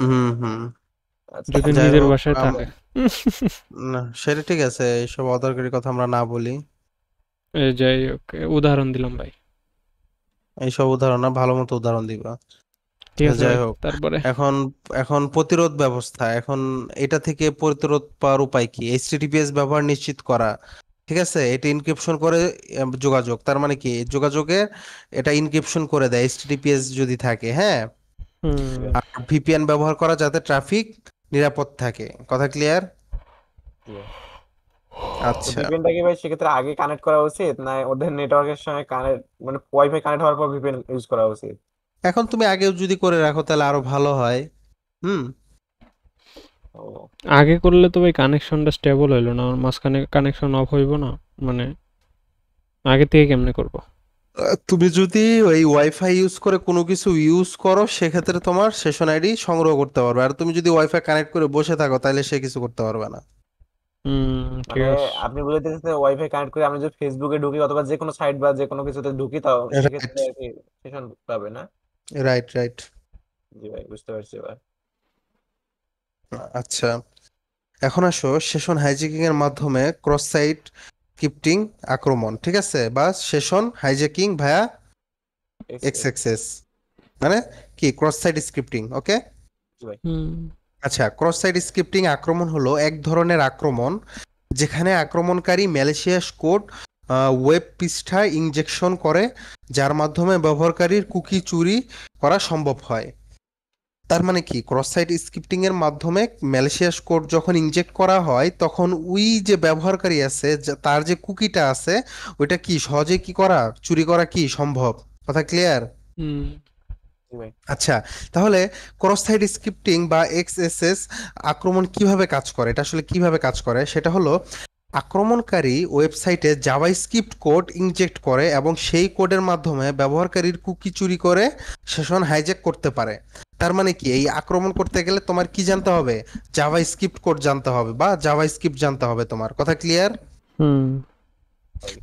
Speaker 2: হুম, হুম।
Speaker 3: আচ্ছা।
Speaker 1: যদি
Speaker 2: যাই
Speaker 1: নিজের
Speaker 2: হোক,
Speaker 1: বাসায় থাকে।
Speaker 2: না সেটা ঠিক আছে, এইসব অদরকারি কথা আমরা না বলি।
Speaker 1: যাই হোক, উদাহরণ দিলাম ভাই।
Speaker 2: এইসব উদাহরণ না, ভালো মতো উদাহরণ দিবা।
Speaker 1: ঠিক আছে
Speaker 2: যাই
Speaker 1: ভাই,
Speaker 2: হোক,
Speaker 1: তারপরে।
Speaker 2: এখন এখন প্রতিরোধ ব্যবস্থা, এখন এটা থেকে প্রতিরোধ পাওয়ার উপায় কি? এইচটিটিপিএস ব্যবহার নিশ্চিত করা। ঠিক আছে, এটা ইনক্রিপশন করে যোগাযোগ, তার মানে কি যোগাযোগে এটা ইনক্রিপশন করে দেয় এইচটিটিপিএস যদি থাকে, হ্যাঁ।
Speaker 1: হুম
Speaker 2: আর ভিপিএন ব্যবহার করা যাতে ট্রাফিক নিরাপদ থাকে। কথা ক্লিয়ার?
Speaker 3: জি ভাই। তো
Speaker 2: আচ্ছা,
Speaker 3: ভিপিএনটা কি ভাই সেক্ষেত্রে আগে কানেক্ট করা উচিত, না ওদের নেটওয়ার্কের সঙ্গে কানেক্ট মানে ওয়াইফাই কানেক্ট হওয়ার পর ভিপিএন ইউজ করা উচিত?
Speaker 2: এখন তুমি আগেও যদি করে রাখো তাহলে আরো ভালো হয়। হুম।
Speaker 3: ও
Speaker 1: আগে করলে তো ভাই কানেকশনটা স্টেবল হইলো না, আমার মাঝখানে কানেকশন অফ হইব না, মানে আগে থেকে কেমনে করব?
Speaker 2: তুমি যদি ওই ওয়াইফাই ইউজ করে কোনো কিছু ইউজ করো, সেক্ষেত্রে তোমার সেশন আইডি সংগ্রহ করতে পারবে। আর তুমি যদি ওয়াইফাই কানেক্ট করে বসে থাকো, তাহলে সে কিছু করতে পারবে না।
Speaker 1: ঠিক
Speaker 3: মানে
Speaker 1: আছে।
Speaker 3: আপনি বলতেছেন ওয়াইফাই কানেক্ট করে আমি যদি ফেসবুকে ঢুকি অথবা যে কোনো সাইট বা যে কোনো কিছুতে ঢুকি, তাও
Speaker 2: রাইট,
Speaker 3: সেক্ষেত্রে আর কি সেশন পাবে না?
Speaker 2: Right, right.
Speaker 3: জি ভাই, বুঝতে পারছি এবার।
Speaker 2: আচ্ছা, এখন আসো সেশন হাইজ্যাকিং এর মাধ্যমে ক্রস সাইট স্ক্রিপ্টিং আক্রমণ, ঠিক আছে, বা সেশন হাইজ্যাকিং ভায়া
Speaker 3: এক্সেস।
Speaker 2: এক্সএক্সএস, মানে কি ক্রস সাইট স্ক্রিপ্টিং। ওকে,
Speaker 3: জি ভাই।
Speaker 1: হুম
Speaker 2: আচ্ছা, ক্রস সাইট স্ক্রিপ্টিং আক্রমণ হলো এক ধরনের আক্রমণ যেখানে আক্রমণকারী ম্যালিশিয়াস কোড ওয়েব পৃষ্ঠায় ইনজেকশন করে, যার মাধ্যমে ব্যবহারকারীর কুকি চুরি করা সম্ভব হয়। তার মানে কি, ক্রস সাইট স্ক্রিপ্টিং এর মাধ্যমে ম্যালিশিয়াস কোড যখন ইনজেক্ট করা হয়, তখন ওই যে ব্যবহারকারী আছে তার যে কুকিটা আছে, ওইটা কি সহজে কি করা, চুরি করা কি সম্ভব। কথা ক্লিয়ার?
Speaker 1: হুম
Speaker 3: জি ভাই।
Speaker 2: আচ্ছা, তাহলে ক্রস সাইট স্ক্রিপ্টিং বা এক্সএসএস আক্রমণ কিভাবে কাজ করে, এটা আসলে কিভাবে কাজ করে, সেটা হলো আক্রমণকারী ওয়েবসাইটে জাভাস্ক্রিপ্ট কোড ইনজেক্ট করে এবং সেই কোডের মাধ্যমে ব্যবহারকারীর কুকি চুরি করে সেশন হাইজ্যাক করতে পারে। তার মানে কি, এই আক্রমণ করতে গেলে তোমার কি জানতে হবে, জাভাস্ক্রিপ্ট কোড জানতে হবে বা জাভাস্ক্রিপ্ট জানতে হবে। তোমার কথা ক্লিয়ার?
Speaker 1: হুম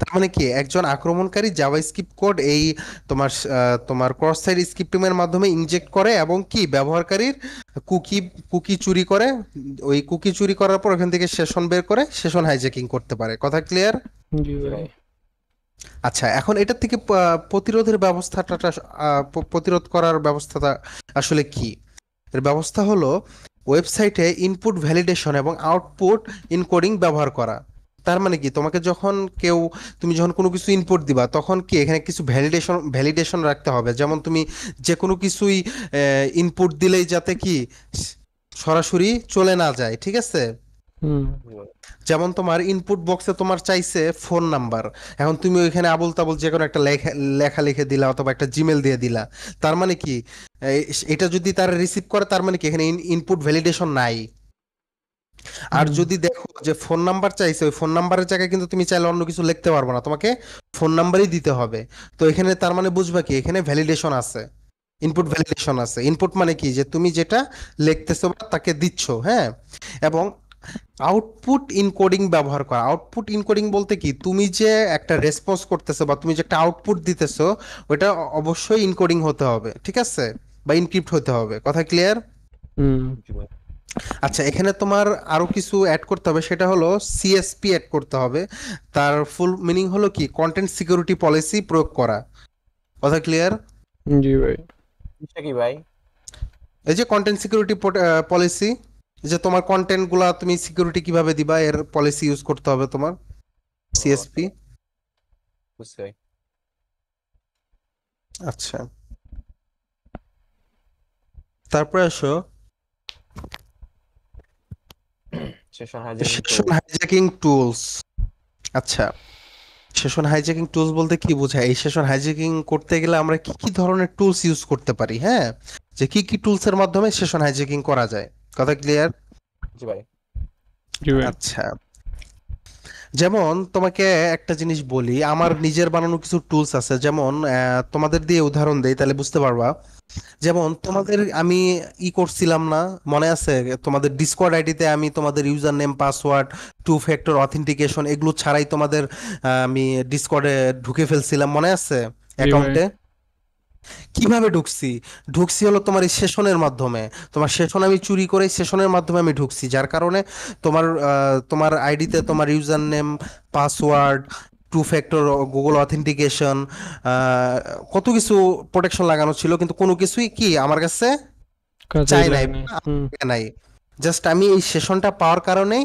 Speaker 2: তার মানে কি, একজন আক্রমণকারী জাভাস্ক্রিপ্ট কোড এই তোমার ক্রস সাইট স্ক্রিপ্টিং এর মাধ্যমে ইনজেক্ট করে এবং কি ব্যবহারকারীর কুকি কুকি চুরি করে, ওই কুকি চুরি করার পর ওখান থেকে সেশন বের করে সেশন হাইজ্যাকিং করতে পারে। কথা ক্লিয়ার?
Speaker 1: জি
Speaker 3: জি
Speaker 1: ভাই।
Speaker 3: ভাই।
Speaker 2: আচ্ছা, এখন এটার থেকে প্রতিরোধের ব্যবস্থাটা প্রতিরোধ করার ব্যবস্থাটা আসলে কি? এর ব্যবস্থা হলো ওয়েবসাইটে ইনপুট ভ্যালিডেশন এবং আউটপুট ইনকোডিং ব্যবহার করা। তার মানে কি তোমাকে যখন কেউ তুমি যখন কোনো কিছু ইনপুট দিবা তখন কি এখানে কিছু ভ্যালিডেশন রাখতে হবে, যেমন তুমি যে কোনো কিছুই ইনপুট দিলেই যাতে কি সরাসরি চলে না যায়, ঠিক আছে?
Speaker 1: হুম।
Speaker 3: জি ভাই।
Speaker 2: যেমন তোমার ইনপুট বক্সে তোমার চাইছে ফোন নাম্বার, এখন তুমি ওইখানে আবল তাবল যে কোনো একটা লেখা লেখা লিখে দিলা অথবা একটা জিমেল দিয়ে দিলা, তার মানে কি এটা যদি তারা রিসিভ করে তার মানে কি এখানে ইনপুট ভ্যালিডেশন নাই। আর
Speaker 1: হুম।
Speaker 2: যদি দেখো যে ফোন নাম্বার চাইছে, ওই ফোন নাম্বারের জায়গায় কিন্তু তুমি চাইলে অন্য কিছু লিখতে পারবে না, তোমাকে ফোন নাম্বারই দিতে হবে। তো এখানে তার মানে বুঝবা কি এখানে ভ্যালিডেশন আছে,
Speaker 3: জি
Speaker 2: ইনপুট
Speaker 3: ভাই।
Speaker 2: ভ্যালিডেশন আছে। ইনপুট মানে কি যে তুমি যেটা লিখতেছো বা তাকে দিচ্ছ, হ্যাঁ। এবং আউটপুট ইনকোডিং ব্যবহার করা, আউটপুট ইনকোডিং বলতে কি তুমি যে একটা রেসপন্স করতেছো বা তুমি যে একটা আউটপুট দিতেছো ওটা অবশ্যই ইনকোডিং হতে হবে, ঠিক আছে, বা ইনক্রিপ্ট হতে হবে। কথা ক্লিয়ার?
Speaker 1: হুম।
Speaker 3: জি ভাই।
Speaker 2: আচ্ছা, এখানে তোমার আরো কিছু অ্যাড করতে হবে, সেটা হলো সিএসপি অ্যাড করতে হবে। তার ফুল মিনিং হলো কি কন্টেন্ট সিকিউরিটি পলিসি প্রয়োগ করা। কথা ক্লিয়ার?
Speaker 1: জি ভাই।
Speaker 3: জিনিসটা কি ভাই?
Speaker 2: এই যে কন্টেন্ট সিকিউরিটি পলিসি, যে তোমার কন্টেন্ট গুলা তুমি সিকিউরিটি কিভাবে দিবা এর পলিসি ইউজ করতে হবে তোমার,
Speaker 3: ও,
Speaker 2: সিএসপি।
Speaker 3: বুঝছি ভাই।
Speaker 2: আচ্ছা, তারপরে আসো
Speaker 3: session hijacking
Speaker 2: session
Speaker 3: tools.
Speaker 2: Hijacking tools. আচ্ছা, সেশন হাইজ্যাকিং টুলস বলতে কি বোঝায়? এই সেশন হাইজ্যাকিং করতে গেলে আমরা কি কি ধরনের টুলস ইউজ করতে পারি, হ্যাঁ, যে কি কি টুলস এর মাধ্যমে সেশন হাইজ্যাকিং করা যায়। কথা ক্লিয়ার?
Speaker 3: জি ভাই।
Speaker 1: জি ভাই।
Speaker 2: আচ্ছা, যেমন তোমাকে একটা জিনিস বলি, আমার নিজের বানানো কিছু টুলস আছে, যেমন তোমাদের দিয়ে উদাহরণ দেই তাহলে বুঝতে পারবা। যেমন তোমাদের আমি করছিলাম না, মনে আছে? তোমাদের ডিসকর্ড আইডিতে আমি তোমাদের username password two factor authentication এগুলো ছাড়াই তোমাদের আমি ডিসকর্ডে ঢুকে ফেলছিলাম, মনে আছে?
Speaker 1: জি ভাই।
Speaker 2: অ্যাকাউন্টে কিভাবে ঢুকছি? ঢুকছি হলো তোমার এই সেশনের মাধ্যমে। তোমার সেশন আমি চুরি করে সেশনের মাধ্যমে আমি ঢুকছি, যার কারণে তোমার আইডিতে তোমার username password two factor Google authentication কত কিছু প্রোটেকশন লাগানো ছিল, কিন্তু কোনো কিছুই কি আমার কাছে
Speaker 1: কাজেই
Speaker 2: চাই নাই
Speaker 1: লাগে
Speaker 2: বা
Speaker 1: নাই।
Speaker 2: আমার
Speaker 1: হুম।
Speaker 2: কাছে নাই। জাস্ট আমি এই সেশনটা পাওয়ার কারণেই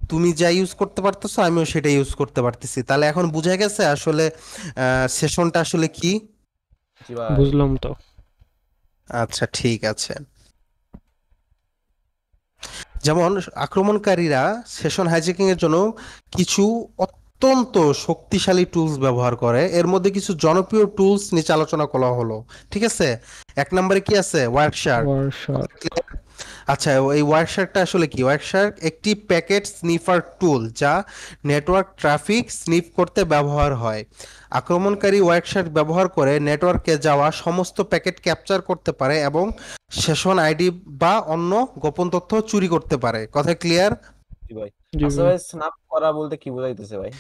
Speaker 2: তুমি যা ইউজ করতে পারতেছো আমিও সেটা ইউজ করতে পারতেছি। তাহলে এখন বুঝা গেছে আসলে সেশনটা আসলে কি।
Speaker 3: জি ভাই।
Speaker 1: বুঝলাম তো।
Speaker 2: আচ্ছা, ঠিক আছে। যেমন আক্রমণকারীরা সেশন হাইজ্যাকিং এর জন্য কিছু অত্যন্ত শক্তিশালী টুলস ব্যবহার করে, এর মধ্যে কিছু জনপ্রিয় টুলস নিচে আলোচনা করা হলো, ঠিক আছে? এক নম্বরে কি আছে? ওয়ার্কশার্ক।
Speaker 1: ওয়ারশার।
Speaker 2: আচ্ছা, এই ওয়ার্কশার্কটা আসলে কি? ওয়ার্কশার্ক একটি প্যাকেট স্নিফার টুল যা নেটওয়ার্ক ট্রাফিক স্নিফ করতে ব্যবহার হয়। আক্রমণকারী ওয়ার্কশার্ক ব্যবহার করে নেটওয়ার্কে যাওয়া সমস্ত প্যাকেট ক্যাপচার করতে পারে এবং সেশন আইডি বা অন্য গোপন তথ্য চুরি করতে পারে। কথা ক্লিয়ার?
Speaker 3: জি ভাই।
Speaker 1: জি
Speaker 3: আচ্ছা
Speaker 1: ভাই।
Speaker 3: ভাই, স্ন্যাপ করা বলতে কি বোঝাইতেছে ভাই?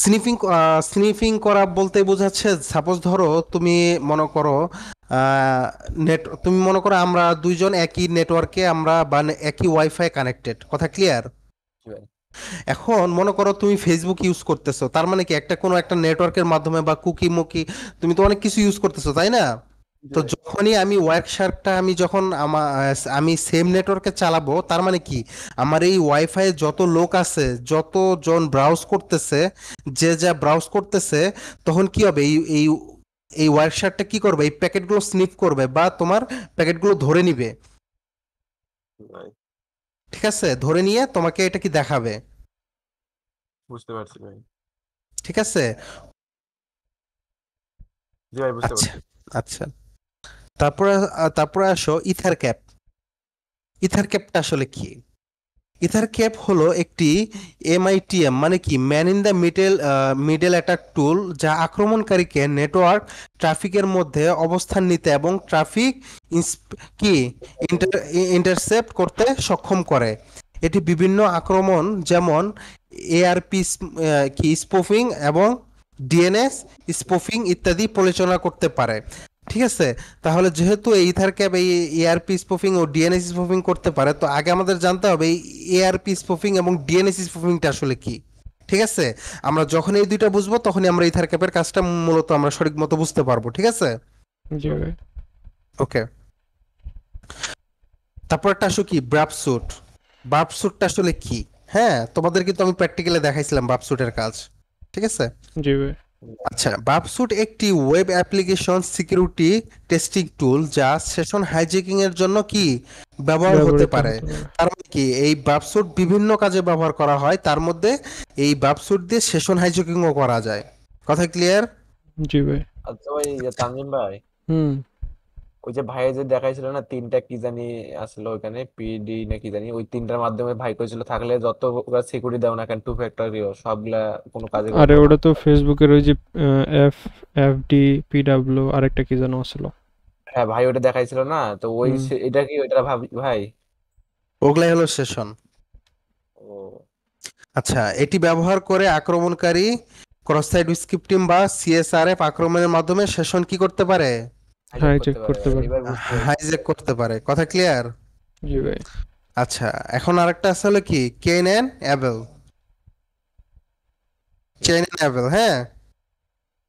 Speaker 2: স্নিফিং স্নিফিং করা বলতে বোঝাচ্ছে, সাপোজ ধরো তুমি মনে করো তুমি মনে করো আমরা দুইজন একই নেটওয়ার্কে আমরা বা একই ওয়াইফাই কানেক্টেড। কথা ক্লিয়ার?
Speaker 3: জি ভাই।
Speaker 2: এখন মনে করো তুমি ফেসবুক ইউজ করতেছো, তার মানে কি একটা কোনো একটা নেটওয়ার্কের মাধ্যমে বা কুকি মুকি তুমি তো অনেক কিছু ইউজ করতেছো, তাই না?
Speaker 3: জি
Speaker 2: তো
Speaker 3: ভাই।
Speaker 2: যখনই আমি ওয়ার্কশার্কটা আমি যখন আমি সেম নেটওয়ার্কে চালাবো, তার মানে কি আমার এই ওয়াইফাই যত লোক আছে, যতজন ব্রাউজ করতেছে, যে যা ব্রাউজ করতেছে, তখন কি হবে? এই এই ওয়ার্কশার্কটা কি করবে? এই প্যাকেটগুলো স্নিপ করবে বা তোমার প্যাকেটগুলো ধরে নিবে,
Speaker 3: জি ভাই,
Speaker 2: ঠিক আছে? ধরে নিয়ে তোমাকে এটা কি দেখাবে,
Speaker 3: বুঝতে পারছি ভাই।
Speaker 2: ঠিক আছে?
Speaker 3: জি ভাই, বুঝতে
Speaker 2: আচ্ছা,
Speaker 3: পারছি।
Speaker 2: আচ্ছা। তারপরে আসো ইথার ক্যাপ। ইথার ক্যাপটা আসলে কি? ইথার ক্যাপ হলো একটি এমআইটিএম মানে কি man in the middle attack tool, যা আক্রমণকারীকে নেটওয়ার্ক ট্রাফিকের মধ্যে অবস্থান নিতে এবং ট্রাফিক কি ইন্টারসেপ্ট করতে সক্ষম করে। এটি বিভিন্ন আক্রমণ যেমন এআরপি কি স্পুফিং এবং ডিএনএস স্পুফিং ইত্যাদি পরিচালনা করতে পারে, ঠিক আছে? তাহলে যেহেতু এই ইথারক্যাপ এই এআরপি স্পুফিং ও ডিএনএস স্পুফিং করতে পারে, তো আগে আমাদের জানতে হবে এই এআরপি স্পুফিং এবং ডিএনএস স্পুফিংটা আসলে কি, ঠিক আছে? আমরা যখন এই দুইটা বুঝবো তখনই আমরা ইথারক্যাপের কাজটা মূলত আমরা সঠিক মতো বুঝতে পারবো, ঠিক আছে?
Speaker 3: জি
Speaker 1: জি
Speaker 3: ভাই।
Speaker 1: ভাই।
Speaker 2: ওকে। তারপর একটা আসো কি ব্রাপস্যুট। ব্রাপস্যুটটা আসলে কি? হ্যাঁ, তোমাদের কিন্তু আমি প্র্যাকটিক্যালি দেখাইছিলাম বাপসুটের কাজ, ঠিক আছে?
Speaker 1: জি ভাই।
Speaker 2: আচ্ছা, বাপসুট একটি ওয়েব অ্যাপ্লিকেশন সিকিউরিটি টেস্টিং টুল যা সেশন হাইজ্যাকিং এর জন্য কি ব্যবহার হতে
Speaker 1: ব্যবহৃত
Speaker 2: পারে।
Speaker 1: হতে পারে।
Speaker 2: তার মানে কি এই বাপসুট বিভিন্ন কাজে ব্যবহার করা হয়, তার মধ্যে এই বাপসুট দিয়ে সেশন হাইজ্যাকিংও করা যায়। কথা ক্লিয়ার?
Speaker 1: জি ভাই।
Speaker 3: আচ্ছা ভাই, তানজিম ভাই,
Speaker 1: হুম।
Speaker 3: ওই যে ভাইয়ের যে দেখাইছিল না তিনটা কি জানি আসলো ওখানে, পিডি না কি জানি, ওই তিনটার মাধ্যমে ভাই কইছিল থাকলে যত সিকিউরিটি দাও না কেন, টু ফ্যাক্টরিও সবগুলা কোনো কাজে
Speaker 1: আরে
Speaker 3: করবো না।
Speaker 1: ওটা তো ফেসবুকের ওই যে এফ এফডি পিডাব্লিউ আরেকটা কি যেন ছিল।
Speaker 3: হ্যাঁ ভাই, ওটা দেখাইছিল না, তো ওই
Speaker 1: হুম।
Speaker 3: এটা কি ওইটা ভাবি ভাই?
Speaker 2: ওগুলাই হলো সেশন।
Speaker 3: ও
Speaker 2: আচ্ছা, এটি ব্যবহার করে আক্রমণকারী ক্রস সাইট স্ক্রিপ্টিং বা সিএসআরএফ আক্রমণের মাধ্যমে সেশন কি করতে পারে?
Speaker 3: হাইজ্যাক
Speaker 1: হাইজ্যাক
Speaker 3: করতে পারে,
Speaker 1: করতে পারে।
Speaker 3: এবার বুঝতে পেরেছি।
Speaker 2: হাইজ্যাক করতে পারে। কথা ক্লিয়ার?
Speaker 1: জি ভাই।
Speaker 2: আচ্ছা, এখন আরেকটা আছে হলো কি Cain and Abel. Chain and Abel, হ্যাঁ,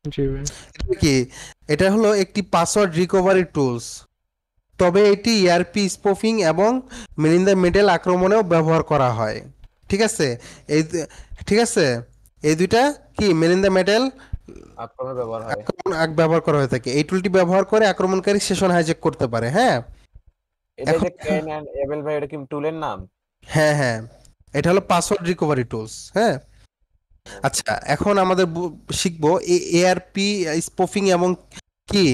Speaker 1: জি ভাই।
Speaker 2: এটা কি? এটা হলো একটি পাসওয়ার্ড রিকভারি টুলস, তবে এটি ইআরপি স্পুফিং এবং ম্যান ইন দ্য মিডল আক্রমণেও ব্যবহার করা হয়। ঠিক আছে? ঠিক আছে, এই দুইটা কি ম্যান ইন দ্য মিডল
Speaker 3: আক্রমণে ব্যবহার হয়।
Speaker 2: আক্রমণ ব্যবহার করা হয়ে থাকে। এই টুলটি ব্যবহার করে আক্রমণকারী সেশন হাইজ্যাক করতে পারে। হ্যাঁ,
Speaker 3: এটা
Speaker 2: এখন
Speaker 3: যে কেন এন্ড এবেল ভাই, এটা কি টুলের নাম?
Speaker 2: হ্যাঁ হ্যাঁ, এটা হলো পাসওয়ার্ড রিকভারি টুলস। হ্যাঁ,
Speaker 3: ও,
Speaker 2: আচ্ছা, এখন আমাদের শিখবো এআরপি স্পুফিং এবং কি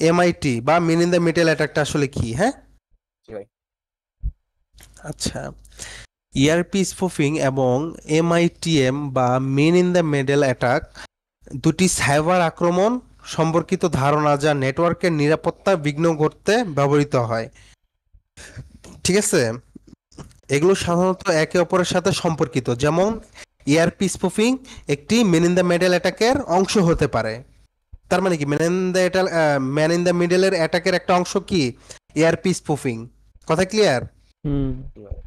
Speaker 2: এমআইটি বা মিন ইন দ্য মিডল অ্যাটাকটা আসলে কি। হ্যাঁ,
Speaker 3: জি ভাই।
Speaker 2: আচ্ছা, ইআরপি স্পুফিং এবং এমআইটিএম বা man in the middle attack দুটি সাইবার আক্রমণ সম্পর্কিত ধারণা যা নেটওয়ার্কের নিরাপত্তা বিঘ্ন করতে ব্যবহৃত হয়। ঠিক আছে, এগুলো সাধারণত একে অপরের সাথে সম্পর্কিত। যেমন ইআরপি স্পুফিং একটি মেন ইন দ্য মিডল অ্যাটাকের অংশ হতে পারে। তার মানে কি ম্যান ইন দ্য মিডলের অ্যাটাকের একটা অংশ কি এআরপি স্পুফিং। কথা ক্লিয়ার?
Speaker 1: হুম।
Speaker 3: জি ভাই।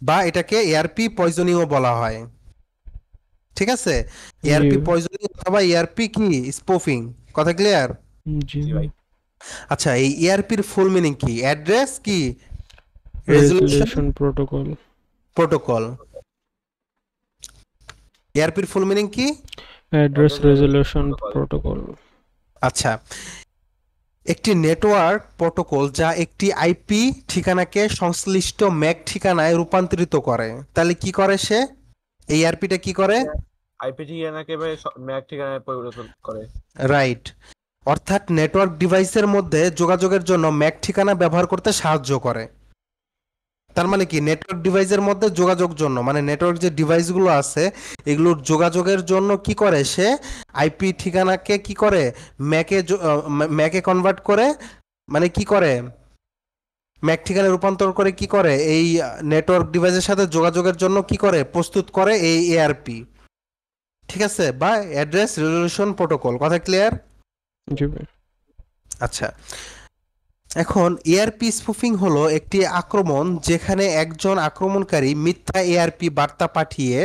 Speaker 2: বা এটাকে এআরপি পয়জনিংও বলা হয়। ঠিক আছে,
Speaker 1: জি
Speaker 2: এআরপি পয়জনিং অথবা এআরপি কি স্পুফিং। কথা ক্লিয়ার?
Speaker 1: জি
Speaker 3: জি
Speaker 1: ভাই।
Speaker 3: ভাই।
Speaker 2: আচ্ছা, এই এআরপির ফুল মিনিং কি? অ্যাড্রেস কি রেজলিউশন
Speaker 1: রেজুলেশন প্রোটোকল।
Speaker 2: প্রোটোকল। এআরপির ফুল মিনিং কি?
Speaker 1: Address
Speaker 3: address
Speaker 1: resolution
Speaker 3: protocol.
Speaker 1: Protocol.
Speaker 2: আচ্ছা, একটি নেটওয়ার্ক প্রোটোকল যা একটি আইপি ঠিকানাকে সংশ্লিষ্ট ম্যাক ঠিকানায় রূপান্তরিত করে। তাহলে কি করে সে? এই আরপিটা কি করে?
Speaker 3: আইপি ঠিকানাকে ভাই ম্যাক ঠিকানায় পরিবর্তন করে।
Speaker 2: রাইট, অর্থাৎ নেটওয়ার্ক ডিভাইসের মধ্যে যোগাযোগের জন্য ম্যাক ঠিকানা ব্যবহার করতে সাহায্য করে। তার মানে কি নেটওয়ার্ক ডিভাইসের মধ্যে যোগাযোগ জন্য, মানে নেটওয়ার্ক যে ডিভাইসগুলো আছে এগুলোর যোগাযোগের জন্য কি করে সে? আইপি ঠিকানাকে কি করে ম্যাকে কনভার্ট করে, মানে কি করে ম্যাক ঠিকানায় রূপান্তর করে কি করে এই নেটওয়ার্ক ডিভাইসের সাথে যোগাযোগের জন্য কি করে প্রস্তুত করে এই এআরপি। ঠিক আছে, বা অ্যাড্রেস রেজলিউশন প্রোটোকল। কথা ক্লিয়ার?
Speaker 1: জি ভাই।
Speaker 2: আচ্ছা, এখন এআরপি স্পুফিং হলো একটি আক্রমণ যেখানে একজন আক্রমণকারী মিথ্যা এআরপি বার্তা পাঠিয়ে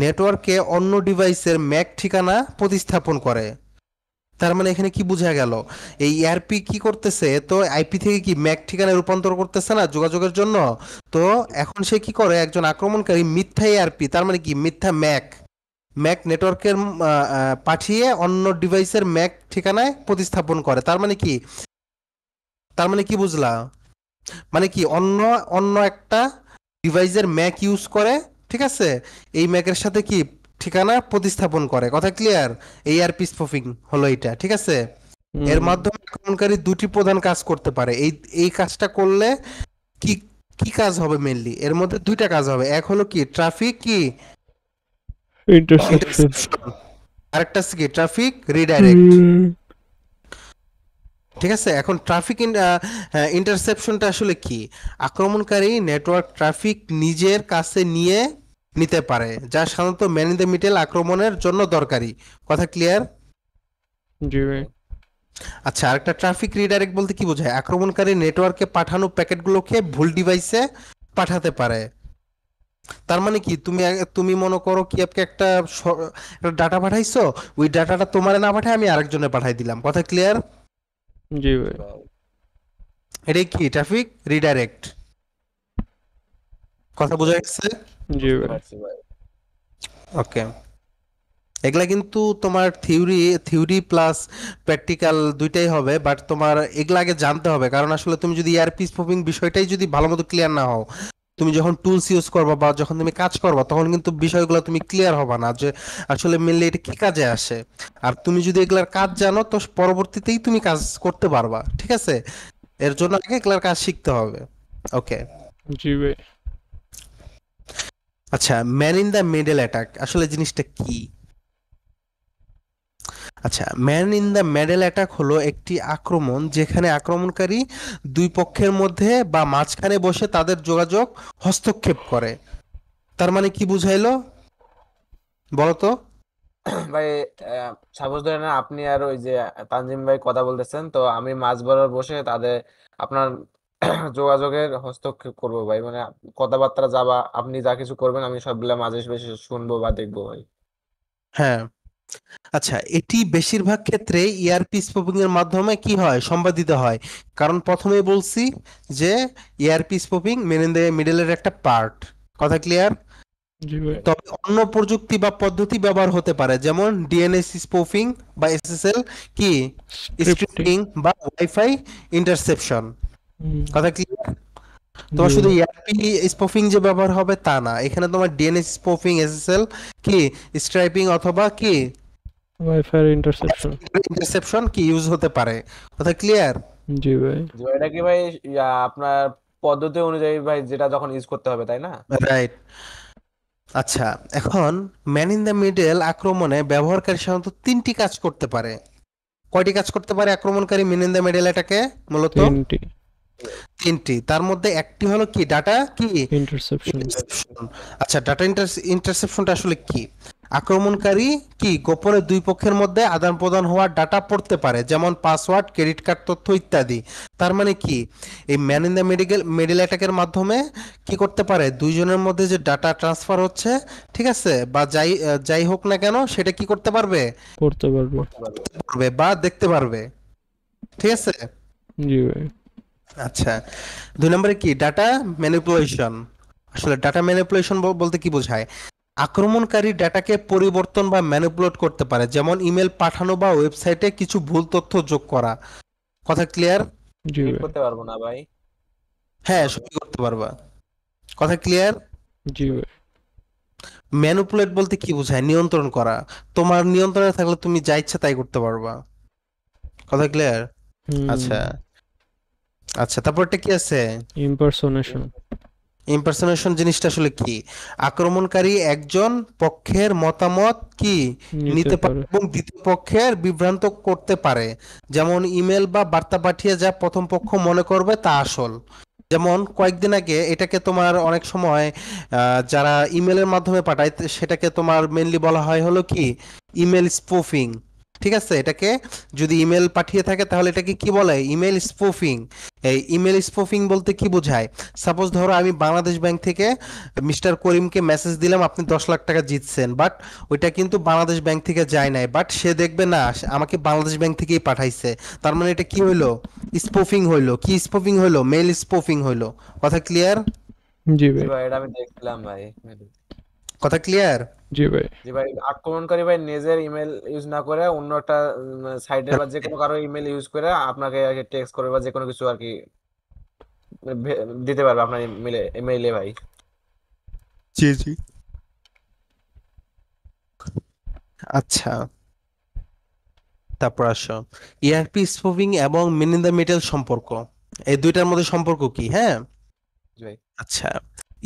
Speaker 2: নেটওয়ার্কে অন্য ডিভাইসের ম্যাক ঠিকানা প্রতিস্থাপন করে। তার মানে এখানে কি বোঝা গেল? এই এআরপি কি করতেছে, তো আইপি থেকে কি ম্যাক ঠিকানায় রূপান্তর করতেছে না যোগাযোগের জন্য। তো এখন সে কি করে, একজন আক্রমণকারী মিথ্যা এআরপি, তার মানে কি মিথ্যা ম্যাক ম্যাক নেটওয়ার্কের পাঠিয়ে অন্য ডিভাইসের ম্যাক ঠিকানায় প্রতিস্থাপন করে। তার মানে কি, তার মানে কি বুঝলা? মানে কি অন্য অন্য একটা ডিভাইসের ম্যাক ইউজ করে, ঠিক আছে, এই ম্যাকের সাথে কি ঠিকানা প্রতিস্থাপন করে। কথা ক্লিয়ার? এই আরপি স্পুফিং হলো এটা। ঠিক আছে, এর
Speaker 1: হুম।
Speaker 2: মাধ্যমে আক্রমণকারী দুটি প্রধান কাজ করতে পারে। এই এই কাজটা করলে কি কি কাজ হবে? মেইনলি এর মধ্যে দুইটা কাজ হবে। এক হলো কি ট্রাফিক কি
Speaker 1: ইন্টারসেপশন।
Speaker 2: ইন্টারসেপশন, আরেকটা হচ্ছে কি ট্রাফিক রিডাইরেক্ট। ঠিক আছে, এখন ট্রাফিক ইন্টারসেপশনটা আসলে কি? আক্রমণকারী নেটওয়ার্ক ট্রাফিক নিজের কাছে নিয়ে নিতে পারে, যা সাধারণত ম্যান ইন দ্য মিডল আক্রমণের জন্য দরকারি। কথা ক্লিয়ার?
Speaker 1: জি ভাই।
Speaker 2: আচ্ছা, আরেকটা ট্রাফিক রিডাইরেক্ট বলতে কি বোঝায়? আক্রমণকারী নেটওয়ার্কে পাঠানো প্যাকেটগুলোকে ভুল ডিভাইসে পাঠাতে পারে। তার মানে কি, তুমি মনে করো কি আপনি একটা ডাটা পাঠাইছো, ওই ডাটাটা তোমারে না পাঠায় আমি আরেকজনে পাঠাই দিলাম। কথা ক্লিয়ার?
Speaker 1: জি ভাই।
Speaker 2: এটাই কি ট্রাফিক রিডাইরেক্ট। কথা বোঝা গেছে?
Speaker 1: জি
Speaker 3: বুঝতে
Speaker 1: ভাই।
Speaker 3: পারছি ভাই।
Speaker 2: ওকে, এগুলা কিন্তু তোমার থিওরি প্লাস প্র্যাকটিক্যাল দুইটাই হবে, বাট তোমার এগুলা আগে জানতে হবে, কারণ আসলে তুমি যদি ইয়ারপিস পপিং বিষয়টাই যদি ভালো মতো ক্লিয়ার না হও, তুমি যখন টুলস ইউজ করবা বা যখন তুমি কাজ করবা তখন কিন্তু বিষয়গুলো তুমি ক্লিয়ার হবা না যে আসলে মেনলি এটা কি কাজে আসে। আর তুমি যদি এগুলার কাজ জানো তো পরবর্তীতেই তুমি কাজ করতে পারবা, ঠিক আছে? এর জন্য আগে এগুলার কাজ শিখতে হবে। ওকে,
Speaker 1: জি ভাই।
Speaker 2: আচ্ছা, man in the middle attack আসলে জিনিসটা কি? আচ্ছা, man in the middle attack হলো একটি আক্রমণ যেখানে আক্রমণকারী দুই পক্ষের মধ্যে বা মাঝখানে বসে তাদের যোগাযোগ হস্তক্ষেপ করে। তার মানে কি বুঝাইলো বলো তো?
Speaker 3: ভাই সাপোজ ধরেন না আপনি আর ওই যে তানজিম ভাই কথা বলতেছেন, তো আমি মাঝ বরাবর বসে তাদের আপনার যোগাযোগের হস্তক্ষেপ করবো ভাই, মানে কথাবার্তা যাবা, আপনি যা কিছু করবেন আমি সবগুলা মাঝে বেশি শুনবো বা দেখবো ভাই।
Speaker 2: হ্যাঁ, আচ্ছা, এটি বেশিরভাগ ক্ষেত্রে ইআরপি স্পোফিং এর মাধ্যমে কি হয়, সম্পাদিত হয়। কারণ প্রথমে বলছি যে ইআরপি স্পোফিং মেন ইন দ্য মিডলের একটা পার্ট। কথা ক্লিয়ার?
Speaker 1: জি ভাই।
Speaker 2: তবে অন্য প্রযুক্তি বা পদ্ধতি ব্যবহার হতে পারে, যেমন ডিএনএস স্পোফিং বা এসএসএল, কি
Speaker 1: স্ক্রিপ্টিং।
Speaker 2: স্ট্রিপিং বা ওয়াইফাই ইন্টারসেপশন। কথা ক্লিয়ার?
Speaker 1: জি
Speaker 2: তোমার শুধু
Speaker 1: ভাই।
Speaker 2: ইয়ারপি স্পোফিং যে ব্যবহার হবে তা না, এখানে তোমার ডিএনএস স্পোফিং, এসএসএল, কি স্ট্রাইপিং অথবা কি
Speaker 1: ওয়াইফাই ইন্টারসেপশন।
Speaker 2: ইন্টারসেপশন কি ইউজ হতে পারে। কথা ক্লিয়ার?
Speaker 1: জি ভাই।
Speaker 3: যে এটা কি ভাই আপনার পদ্ধতি অনুযায়ী ভাই যেটা যখন ইউজ করতে হবে, তাই না?
Speaker 2: রাইট। আচ্ছা, এখন ম্যান ইন দ্য মিডল আক্রমণে ব্যবহারকারী সাধারণত তিনটি কাজ করতে পারে। কয়টি কাজ করতে পারে আক্রমণকারী ম্যান ইন দ্য মিডল এটাকে? মূলত
Speaker 1: তিনটি।
Speaker 2: তিনটি। তার মধ্যে একটি হলো কি ডাটা কি
Speaker 1: ইন্টারসেপশন।
Speaker 2: ইন্টারসেপশন। আচ্ছা, ডাটা ইন্টারসেপশনটা আসলে কি? আক্রমণকারী কি গোপনে দুই পক্ষের মধ্যে আদান প্রদান হওয়া ডাটা পড়তে পারে, যেমন পাসওয়ার্ড, ক্রেডিট কার্ড তথ্য ইত্যাদি। তার মানে কি, এই ম্যান ইন দ্য মিডল অ্যাটাকের মাধ্যমে কি করতে পারে, দুইজনের মধ্যে যে ডাটা ট্রান্সফার হচ্ছে, ঠিক আছে, বা যাই হোক না কেন সেটা কি করতে পারবে,
Speaker 1: করতে পারবে।
Speaker 3: করতে পারবে।
Speaker 2: পারবে বা দেখতে পারবে, ঠিক আছে?
Speaker 1: জি ভাই।
Speaker 2: আচ্ছা, দুই নম্বরে কি ডাটা ম্যানিপুলেশন। আসলে ডাটা ম্যানিপুলেশন বলতে কি বোঝায়? আক্রমণকারী ডেটাকে পরিবর্তন বা ম্যানিপুলেট করতে পারে, যেমন ইমেল পাঠানো বা ওয়েবসাইটে কিছু ভুল তথ্য যোগ করা। কথা ক্লিয়ার?
Speaker 1: জি
Speaker 3: ডিলিট
Speaker 1: ভাই।
Speaker 3: করতে পারবো না ভাই।
Speaker 2: হ্যাঁ, সবই করতে পারবা। কথা ক্লিয়ার?
Speaker 1: জি ভাই।
Speaker 2: ম্যানিপুলেট বলতে কি বোঝায়? নিয়ন্ত্রণ করা। তোমার নিয়ন্ত্রণে থাকলে তুমি যা ইচ্ছা তাই করতে পারবা। কথা ক্লিয়ার?
Speaker 1: হুম।
Speaker 2: আচ্ছা, আচ্ছা, তারপরটা কি আছে?
Speaker 1: ইম্পারসোনেশন।
Speaker 2: ইমপারসোনেশন জিনিসটা আসলে কি? আক্রমণকারী একজন পক্ষের মতামত কি
Speaker 1: নিতে
Speaker 2: নিতে পারে
Speaker 1: পারে।
Speaker 2: এবং দ্বিতীয় পক্ষের বিভ্রান্ত করতে পারে, যেমন ইমেল বা বার্তা পাঠিয়ে যা প্রথম পক্ষ মনে করবে তা আসল। যেমন কয়েকদিন আগে এটাকে তোমার অনেক সময় যারা ইমেলের মাধ্যমে পাঠায় সেটাকে তোমার মেনলি বলা হয় হলো কি ইমেল স্পুফিং। ঠিক আছে, এটাকে যদি ইমেল পাঠিয়ে থাকে তাহলে এটাকে কি বলে, ইমেল স্পুফিং। এই ইমেল স্পুফিং বলতে কি বোঝায়? সাপোজ ধরো আমি বাংলাদেশ ব্যাংক থেকে মিস্টার করিমকে মেসেজ দিলাম আপনি 10 লাখ টাকা জিতছেন, বাট ওইটা কিন্তু বাংলাদেশ ব্যাংক থেকে যায় নাই, বাট সে দেখবে না আমাকে বাংলাদেশ ব্যাংক থেকেই পাঠাইছে। তার মানে এটা কি হইলো, স্পুফিং হইলো। কি স্পুফিং হইলো? মেল স্পুফিং হইলো। কথা ক্লিয়ার?
Speaker 1: জি
Speaker 3: জি
Speaker 1: ভাই।
Speaker 3: ভাই, এটা আমি দেখছিলাম ভাই।
Speaker 2: কথা ক্লিয়ার?
Speaker 1: জি ভাই।
Speaker 3: জি ভাই, আক্রমণকারী ভাই নিজের ইমেল ইউজ না করে অন্য একটা সাইটের বা যে কোনো কারো ইমেল ইউজ করে আপনাকে আর কি টেক্সট করবে বা যে কোনো কিছু আর কি দিতে পারবে আপনার ইমেইলে ভাই।
Speaker 2: জি জি। আচ্ছা, তারপর আসো ইআরপি স্পুফিং এবং মেন ইন দ্য মিডল সম্পর্ক। এই দুইটার মধ্যে সম্পর্ক কি? হ্যাঁ,
Speaker 3: জি ভাই।
Speaker 2: আচ্ছা,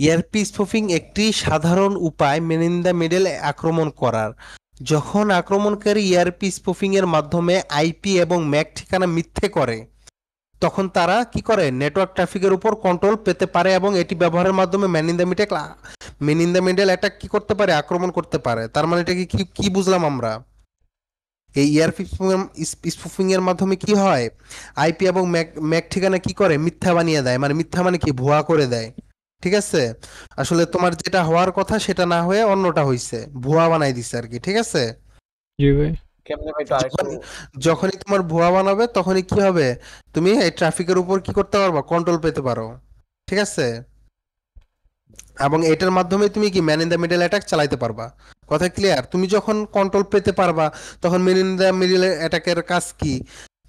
Speaker 2: ইআরপি স্পুফিং একটি সাধারণ উপায় মেন ইন দ্য মিডল আক্রমণ করার। যখন আক্রমণকারী ইআরপি স্পুফিং এর মাধ্যমে আইপি এবং ম্যাক ঠিকানা মিথ্যে করে, তখন তারা কি করে, নেটওয়ার্ক ট্রাফিকের উপর কন্ট্রোল পেতে পারে এবং এটি ব্যবহারের মাধ্যমে man in the middle attack কি করতে পারে, আক্রমণ করতে পারে। তার মানে এটাকে কি কি বুঝলাম আমরা? এই ইআরপি স্পুফিং এর মাধ্যমে কি হয়, আইপি এবং ম্যাক ম্যাক ঠিকানা কি করে, মিথ্যা বানিয়ে দেয়। মানে মিথ্যা মানে কি, ভুয়া করে দেয়। ঠিক আছে, আসলে তোমার যেটা হওয়ার কথা সেটা না হয়ে অন্যটা হইছে, ভুয়া বানাই দিছে আর কি। ঠিক আছে,
Speaker 1: জি ভাই।
Speaker 3: কেমনে ভাই, তো আরেকটু।
Speaker 2: যখনই যখনই তোমার ভুয়া বানাবে তখনই কি হবে, তুমি এই ট্রাফিকের উপর কি করতে পারবা, কন্ট্রোল পেতে পারো। ঠিক আছে, এবং এটার মাধ্যমে তুমি কি man in the middle attack চালাইতে পারবা। কথা ক্লিয়ার? তুমি যখন কন্ট্রোল পেতে পারবা তখন ম্যান ইন দ্য মিডল অ্যাটাকের কাজ কি,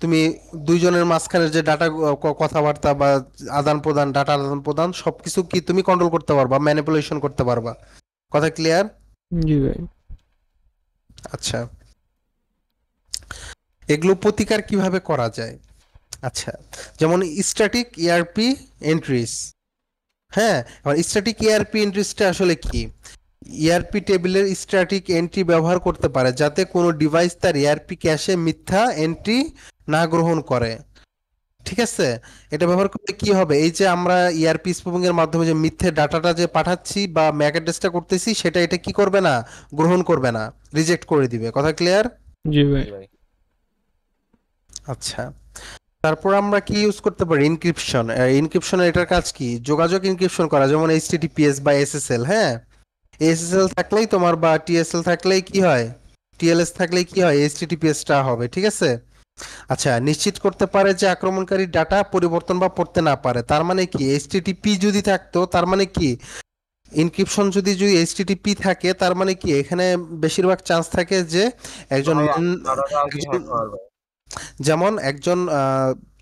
Speaker 2: তুমি দুইজনের মাঝখানের যে ডাটা কথাবার্তা বা আদান প্রদান, ডাটা আদান প্রদান সবকিছু কি তুমি কন্ট্রোল করতে পারবা, ম্যানিপুলেশন করতে পারবা। কথা ক্লিয়ার?
Speaker 1: জি ভাই।
Speaker 2: আচ্ছা, এগুলো প্রতিকার কিভাবে করা যায়? আচ্ছা, যেমন স্ট্যাটিক ইআরপি এন্ট্রিস। হ্যাঁ, এবার স্ট্যাটিক ইআরপি এন্ট্রিসটা আসলে কি? ইআরপি টেবিলের স্ট্যাটিক এন্ট্রি ব্যবহার করতে পারে যাতে কোনো ডিভাইস তার ইআরপি ক্যাশে মিথ্যা এন্ট্রি না গ্রহণ করে। ঠিক আছে? এটা ব্যবহার করতে কি হবে, এই যে আমরা ইআরপি স্পুফিং এর মাধ্যমে যে মিথ্যে ডাটাটা যে পাঠাচ্ছি বা ম্যাক অ্যাড্রেসটা করতেছি, সেটা এটা কি করবে না, গ্রহণ করবে না, রিজেক্ট করে দিবে। কথা ক্লিয়ার?
Speaker 1: জি ভাই।
Speaker 3: জি ভাই।
Speaker 2: আচ্ছা, তারপর আমরা কি ইউজ করতে পারি? ইনক্রিপশন। ইনক্রিপশনের এটার কাজ কি? যোগাযোগ ইনক্রিপশন করা, যেমন এইচটিটিপিএস বা এসএসএল। হ্যাঁ, এসএসএল থাকলেই তোমার বা টিএসএল থাকলেই কি হয়, টিএলএস থাকলেই কি হয়, এইচটিটিপিএসটা হবে। ঠিক আছে? আচ্ছা, নিশ্চিত করতে পারে যে আক্রমণকারী ডাটা পরিবর্তন বা পড়তে না পারে। তার মানে কি, এইচটিটিপি যদি থাকতো তার মানে কি, ইনক্রিপশন যদি এইচটিটিপি থাকে তার মানে কি, এখানে বেশিরভাগ চান্স থাকে যে একজন
Speaker 3: ভাই
Speaker 2: মেন-
Speaker 3: ডাটাটা আর কি
Speaker 2: একজন
Speaker 3: হ্যাক হওয়ার ভাই।
Speaker 2: যেমন একজন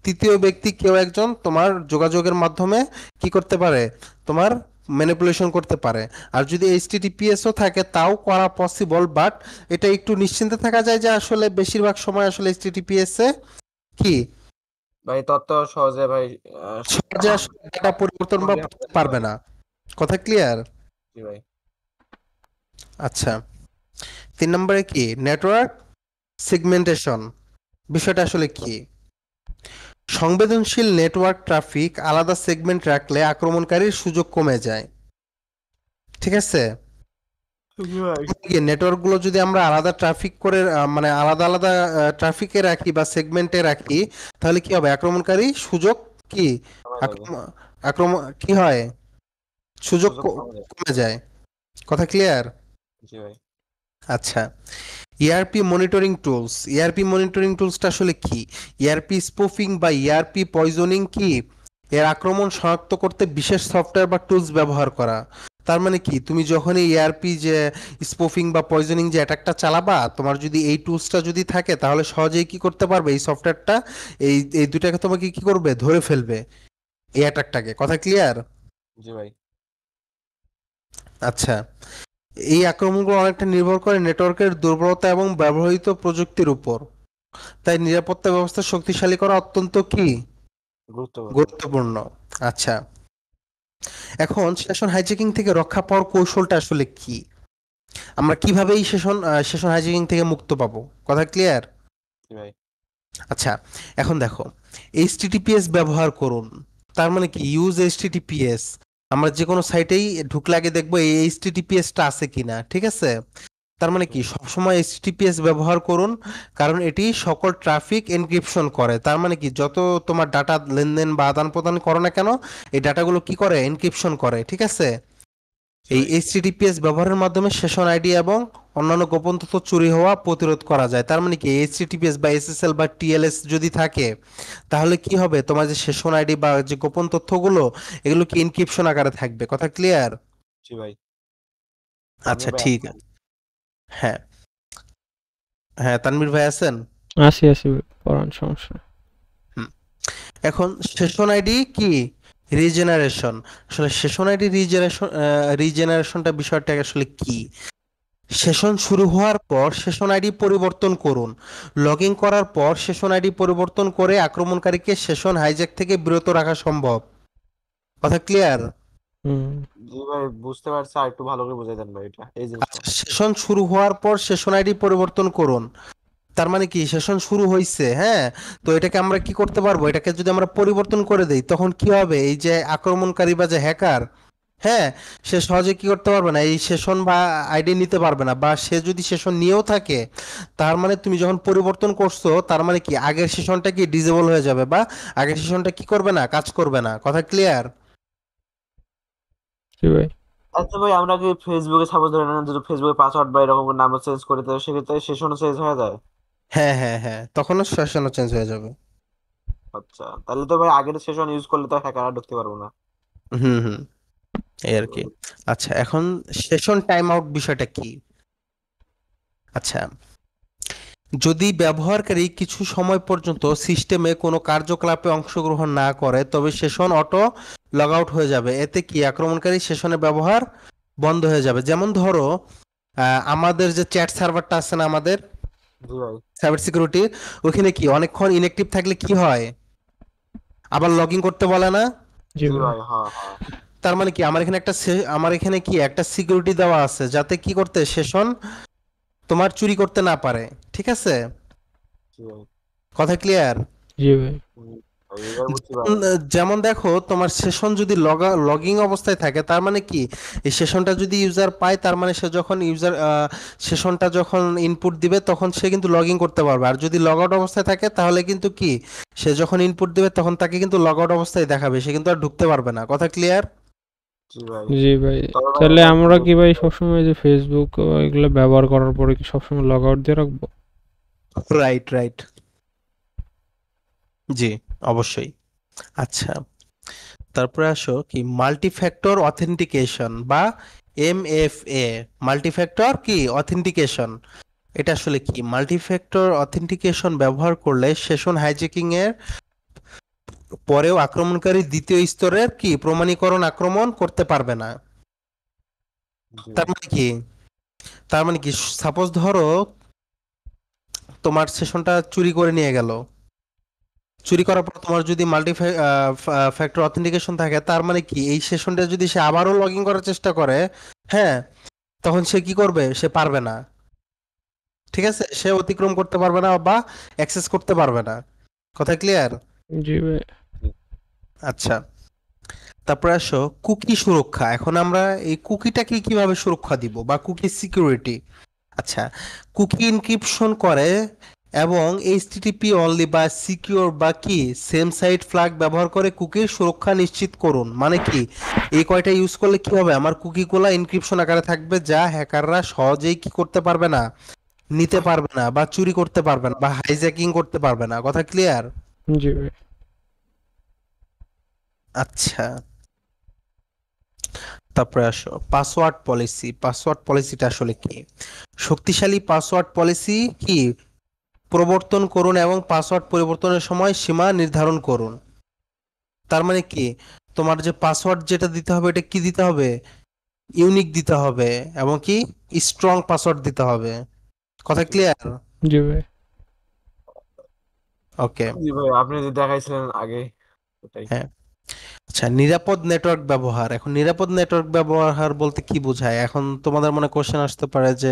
Speaker 2: তৃতীয় ব্যক্তি কেউ একজন তোমার যোগাযোগের মাধ্যমে কি করতে পারে, তোমার ম্যানিপুলেশন করতে পারে। আর যদি এইচটিটিপিএসও থাকে তাও করা পসিবল, বাট এটা একটু নিশ্চিন্তে থাকা যায় যে আসলে বেশিরভাগ সময় আসলে এইচটিটিপিএস এ কি
Speaker 3: ভাই তথ্য সহজে ভাই
Speaker 2: সহজে আসলে ডাটা পরিবর্তন বা করতে পারবে না। কথা ক্লিয়ার?
Speaker 3: জি ভাই।
Speaker 2: আচ্ছা, 3 নম্বরে কি, নেটওয়ার্ক সেগমেন্টেশন। বিষয়টা আসলে কি? সংবেদনশীল নেটওয়ার্ক ট্রাফিক আলাদা সেগমেন্ট রাখলে আক্রমণকারীর সুযোগ কমে যায়। ঠিক আছে?
Speaker 3: জি ভাই।
Speaker 2: নেটওয়ার্ক গুলো যদি আমরা আলাদা ট্রাফিক করে মানে আলাদা আলাদা ট্রাফিকে রাখি বা সেগমেন্টে রাখি, তাহলে কি হবে, আক্রমণকারী সুযোগ কি,
Speaker 3: কমে যাবে।
Speaker 2: আক্রমণ আক্রমণ কি হয়, সুযোগ
Speaker 3: সুযোগ কমে যাবে।
Speaker 2: কমে যায়। কথা ক্লিয়ার?
Speaker 3: জি ভাই।
Speaker 2: আচ্ছা, ERP monitoring tools. ERP monitoring টুলসটা আসলে কি? ইআরপি স্পুফিং বা ইআরপি পয়জনিং কি, এর আক্রমণ শনাক্ত করতে বিশেষ সফটওয়্যার বা টুলস ব্যবহার করা। তার মানে কি, তুমি যখনই ইআরপি যে স্পুফিং বা পয়জনিং যে অ্যাটাকটা চালাবা, তোমার যদি এই টুলসটা যদি থাকে তাহলে সহজেই কি করতে পারবে, এই সফটওয়্যারটা এই এই দুটাকে তোমাকে কি করবে, ধরে ফেলবে এই অ্যাটাকটাকে। কথা ক্লিয়ার?
Speaker 3: জি ভাই।
Speaker 2: আচ্ছা, এই আক্রমণগুলো অনেকটা নির্ভর করে নেটওয়ার্কের দুর্বলতা এবং ব্যবহৃত প্রযুক্তির উপর। তাই নিরাপত্তা ব্যবস্থা শক্তিশালী করা অত্যন্ত কি,
Speaker 3: গুরুত্বপূর্ণ।
Speaker 2: গুরুত্বপূর্ণ। আচ্ছা, এখন সেশন হাইজ্যাকিং থেকে রক্ষা পাওয়ার কৌশলটা আসলে কি? আমরা কিভাবে এই সেশন হাইজ্যাকিং থেকে মুক্ত পাবো? কথা ক্লিয়ার?
Speaker 3: জি ভাই।
Speaker 2: আচ্ছা, এখন দেখো, এইচটিটিপিএস ব্যবহার করুন। তার মানে কি, ইউজ এইচটিটিপিএস। আমরা যে কোনো সাইটেই ঢুকলে আগে দেখবো এই এইচটিটিপিএসটা আছে কিনা। ঠিক আছে? তার মানে কি,
Speaker 3: হুম।
Speaker 2: সবসময় এইচটিটিপিএস ব্যবহার করুন, কারণ এটি সকল ট্রাফিক এনক্রিপশন করে। তার মানে কি, যত তোমার ডাটা লেনদেন বা আদান প্রদান করো না কেন, এই ডাটাগুলো কি করে, এনক্রিপশন করে। ঠিক আছে?
Speaker 3: জি
Speaker 2: এই
Speaker 3: ভাই।
Speaker 2: এইচটিটিপিএস ব্যবহারের মাধ্যমে সেশন আইডি এবং অন্যান্য গোপন তথ্য চুরি হওয়া প্রতিরোধ করা যায়। তার মানে কি, এইচটিটিপিএস বা এসএসএল বা টিএলএস যদি থাকে তাহলে কি হবে, তোমার যে সেশন আইডি বা যে গোপন তথ্যগুলো, এগুলো কি এনক্রিপশন আকারে থাকবে। কথা ক্লিয়ার?
Speaker 3: জি ভাই।
Speaker 2: আচ্ছা,
Speaker 3: তানভীর ভাই
Speaker 2: ঠিক
Speaker 3: আছেন?
Speaker 2: আছে। হ্যাঁ, হ্যাঁ, তানভীর ভাই আছেন?
Speaker 1: আসি আসি ভাই, পড়ান, সমস্যা নেই।
Speaker 2: হুম। এখন সেশন আইডি কি, রিজেনারেশন। আসলে সেশন আইডি রিজেনারেশনটা বিষয়টা আসলে কি? সেশন শুরু হওয়ার পর সেশন আইডি পরিবর্তন করুন। লগ ইন করার পর সেশন আইডি পরিবর্তন করে আক্রমণকারীকে সেশন হাইজ্যাক থেকে বিরত রাখা সম্ভব। কথা ক্লিয়ার?
Speaker 1: হুম।
Speaker 3: জি ভাই বুঝতে পারছি, আর একটু ভালো করে বুঝাই দেন ভাই এটা এই জিনিসটা।
Speaker 2: আচ্ছা, সেশন শুরু হওয়ার পর সেশন আইডি পরিবর্তন করুন। তার মানে কি, সেশন শুরু হয়েছে, হ্যাঁ, তো এটাকে আমরা কি করতে পারবো, এটাকে যদি আমরা পরিবর্তন করে দেই তখন কি হবে, এই যে আক্রমণকারী বা যে হ্যাকার, হ্যাঁ, সে সহজে কি করতে পারবে না, এই সেশন বা আইডি নিতে পারবে না। বা সে যদি সেশন নিয়েও থাকে, তার মানে তুমি যখন পরিবর্তন করছো তার মানে কি, আগের সেশনটা কি ডিসেবল হয়ে যাবে বা আগের সেশনটা কি করবে না, কাজ করবে না। কথা ক্লিয়ার?
Speaker 1: জি ভাই।
Speaker 3: আচ্ছা ভাই, আমরা কি ফেসবুকে সাপোজ ধরে নেন যদি ফেসবুকে পাসওয়ার্ড বা এরকম নাম চেঞ্জ করি, তো সেক্ষেত্রে সেশনও চেঞ্জ হয়ে যায়?
Speaker 2: হ্যাঁ, হ্যাঁ, হ্যাঁ, তখনও সেশনও চেঞ্জ হয়ে যাবে।
Speaker 3: আচ্ছা, তাহলে তো ভাই আগের সেশন ইউজ করলে তো হ্যাকাররা ঢুকতে পারবো না।
Speaker 2: হুম, হুম। এই আর কি। আচ্ছা, এখন সেশন টাইম আউট বিষয়টা কি? আচ্ছা, যদি ব্যবহারকারী কিছু সময় পর্যন্ত সিস্টেমে কোনো কার্যকলাপে অংশগ্রহণ না করে তবে সেশন অটো লগ আউট হয়ে যাবে। এতে কি আক্রমণকারী সেশনের ব্যবহার বন্ধ হয়ে যাবে। যেমন ধরো আমাদের যে চ্যাট সার্ভারটা আছে না আমাদের
Speaker 3: জি ভাই।
Speaker 2: সাইবার সিকিউরিটি, ওখানে কি অনেকক্ষণ ইনঅ্যাক্টিভ থাকলে কি হয়, আবার লগ ইন করতে বলে না?
Speaker 1: জি
Speaker 3: জি
Speaker 1: ভাই।
Speaker 3: ভাই, হ্যাঁ হ্যাঁ।
Speaker 2: তার মানে কি আমার এখানে কি একটা সিকিউরিটি দেওয়া আছে যাতে কি করতে সেশন তোমার চুরি করতে না পারে। ঠিক আছে,
Speaker 3: জি ভাই।
Speaker 2: কথা ক্লিয়ার?
Speaker 1: জি ভাই।
Speaker 3: হুম, ভাই, এবার বুঝতে পারলাম।
Speaker 2: যেমন দেখো তোমার সেশন যদি লগিং অবস্থায় থাকে তার মানে কি এই সেশনটা যদি ইউজার পায় তার মানে সে যখন সেশনটা যখন ইনপুট দিবে তখন সে কিন্তু লগ ইন করতে পারবে। আর যদি লগ আউট অবস্থায় থাকে তাহলে কিন্তু কি সে যখন ইনপুট দিবে তখন তাকে কিন্তু লগ আউট অবস্থায় দেখাবে, সে কিন্তু আর ঢুকতে পারবে না। কথা ক্লিয়ার?
Speaker 3: জি ভাই।
Speaker 1: জি ভাই।
Speaker 3: তবে ভাই
Speaker 1: তাহলে
Speaker 3: একটা
Speaker 1: আমরা কি
Speaker 3: জিনিস
Speaker 1: ভাই সবসময় যে ফেসবুক এগুলো ব্যবহার করার পরে কি সবসময় লগ আউট দিয়ে রাখবো?
Speaker 2: রাইট রাইট, জি অবশ্যই। আচ্ছা, তারপরে আসো কি মাল্টি ফ্যাক্টর অথেন্টিকেশন বা MFA। মাল্টি ফ্যাক্টর কি অথেন্টিকেশন, এটা আসলে কি? মাল্টি ফ্যাক্টর অথেন্টিকেশন ব্যবহার করলে সেশন হাইজ্যাকিং এর পরেও আক্রমণকারী দ্বিতীয় স্তরের কি প্রমাণীকরণ আক্রমণ করতে পারবে না।
Speaker 3: জি
Speaker 2: তার মানে কি? তার মানে কি সাপোজ ধরো তোমার সেশনটা চুরি করে নিয়ে গেল, চুরি করার পর তোমার যদি মাল্টি ফ্যাক্টর অথেন্টিকেশন থাকে তার মানে কি এই সেশনটা যদি সে আবারও লগ ইন করার চেষ্টা করে, হ্যাঁ, তখন সে কি করবে? সে পারবে না। ঠিক আছে, সে অতিক্রম করতে পারবে না বা অ্যাক্সেস করতে পারবে না। কথা ক্লিয়ার?
Speaker 1: জি ভাই।
Speaker 3: জি।
Speaker 2: আচ্ছা, তারপরে আসো কুকি সুরক্ষা। এখন আমরা এই কুকিটাকে কিভাবে সুরক্ষা দিব বা কুকি সিকিউরিটি। আচ্ছা, কুকি এনক্রিপশন করে এবং এইচটিটিপি অনলি বা সিকিউর বা কি সেম সাইট ফ্ল্যাগ ব্যবহার করে কুকির সুরক্ষা নিশ্চিত করুন। মানে কি এই কয়টা ইউজ করলে কি হবে, আমার কুকিগুলো এনক্রিপশন আকারে থাকবে যা হ্যাকাররা সহজেই কি করতে পারবে না, নিতে পারবে না বা চুরি করতে পারবে না বা হাইজ্যাকিং করতে পারবে না। কথা ক্লিয়ার?
Speaker 1: জি ভাই।
Speaker 2: আচ্ছা, তারপরে আসো পাসওয়ার্ড পলিসি। পাসওয়ার্ড পলিসিটা আসলে কি? শক্তিশালী পাসওয়ার্ড পলিসি কি প্রবর্তন করুন এবং পাসওয়ার্ড পরিবর্তনের সময় সীমা নির্ধারণ করুন। তার মানে কি তোমার যে পাসওয়ার্ড যেটা দিতে হবে এটা কি দিতে হবে? ইউনিক দিতে হবে এবং কি স্ট্রং পাসওয়ার্ড দিতে হবে। কথা ক্লিয়ার?
Speaker 1: জি ভাই।
Speaker 2: ওকে,
Speaker 3: জি ভাই, আপনি যে দেখাইছিলেন আগে ওটাই।
Speaker 2: হ্যাঁ। আচ্ছা, নিরাপদ নেটওয়ার্ক ব্যবহার। এখন নিরাপদ নেটওয়ার্ক ব্যবহার বলতে কি বোঝায়? এখন তোমাদের মনে কোশ্চেন আসতে পারে যে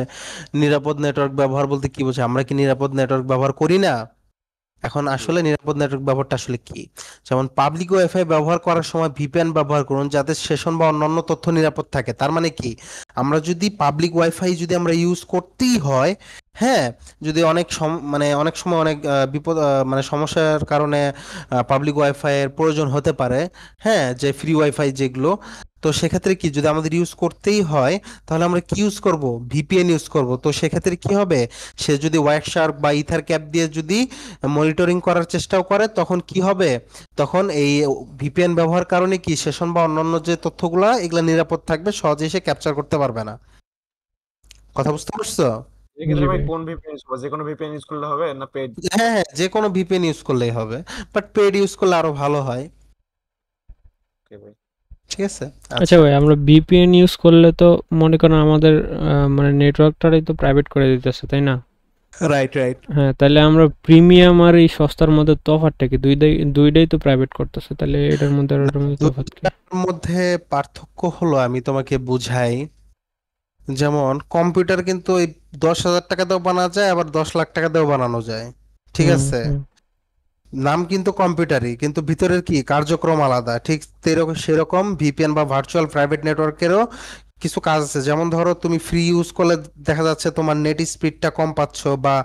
Speaker 2: নিরাপদ নেটওয়ার্ক ব্যবহার বলতে কি বোঝায়, আমরা কি নিরাপদ নেটওয়ার্ক ব্যবহার করি না? এখন
Speaker 3: জি
Speaker 2: আসলে নিরাপদ নেটওয়ার্ক ব্যবহারটা আসলে কি? যেমন পাবলিক ওয়াইফাই ব্যবহার করার সময় VPN ব্যবহার করুন যাতে সেশন বা অন্যান্য তথ্য নিরাপদ থাকে। তার মানে কি আমরা যদি পাবলিক ওয়াইফাই যদি আমরা ইউজ করতেই হয়, হ্যাঁ, যদি মানে অনেক সময় অনেক বিপদ মানে সমস্যার কারণে পাবলিক ওয়াইফাই এর প্রয়োজন হতে পারে, হ্যাঁ, যে ফ্রি ওয়াইফাই যেগুলো, তো সেক্ষেত্রে কি যদি আমাদের ইউজ করতেই হয় তাহলে আমরা কি ইউজ করব? VPN ইউজ করব। তো সেক্ষেত্রে কি হবে, সে যদি ওয়ার্কশার্ক বা ইথার ক্যাপ দিয়ে যদি মনিটরিং করার চেষ্টাও করে তখন কি হবে, তখন এই VPN ব্যবহার কারণে কি সেশন বা অন্যান্য যে তথ্যগুলা এগুলা নিরাপদ থাকবে, সহজে সে ক্যাপচার করতে পারবে না। কথা বুঝতে পারছো?
Speaker 1: জি
Speaker 3: এক্ষেত্রে ভাই
Speaker 1: ভাই।
Speaker 3: কোন ভিপিএন ইউজ করবো? যে কোনো ভিপিএন ইউজ করলে হবে না পেড?
Speaker 2: হ্যাঁ হ্যাঁ, যে কোনো VPN ইউজ করলেই হবে, বাট পেড ইউজ করলে আরো ভালো হয়।
Speaker 3: ওকে ভাই।
Speaker 2: ঠিক আছে,
Speaker 1: আচ্ছা
Speaker 2: আচ্ছা।
Speaker 1: ভাই, আমরা ভিপিএন ইউজ করলে তো মনে করেন আমাদের মানে নেটওয়ার্কটাই তো প্রাইভেট করে দিতেছে, তাই না?
Speaker 2: Right right.
Speaker 1: হ্যাঁ, তাহলে আমরা প্রিমিয়াম আর এই সস্তার মধ্যে তফাৎটা কি? দুইটাই তো প্রাইভেট করতেছে, তাহলে এটার মধ্যে আর ওটার মধ্যে তফাৎ কি?
Speaker 2: দুটার মধ্যে পার্থক্য হলো আমি তোমাকে বুঝাই। যেমন কম্পিউটার কিন্তু এই 10,000 টাকাতেও বানানো যায় আবার 10 লাখ টাকাতেও বানানো যায়। ঠিক
Speaker 1: হুম
Speaker 2: আছে,
Speaker 1: হুম।
Speaker 2: নাম কিন্তু কম্পিউটারই কিন্তু ভিতরের কি কার্যক্রম আলাদা। ঠিক সেরকম VPN বা ভার্চুয়াল প্রাইভেট নেটওয়ার্কেরও কিছু কাজ আছে। যেমন ধরো তুমি ফ্রি ইউজ করলে দেখা যাচ্ছে তোমার নেট স্পিডটা কম পাচ্ছ বা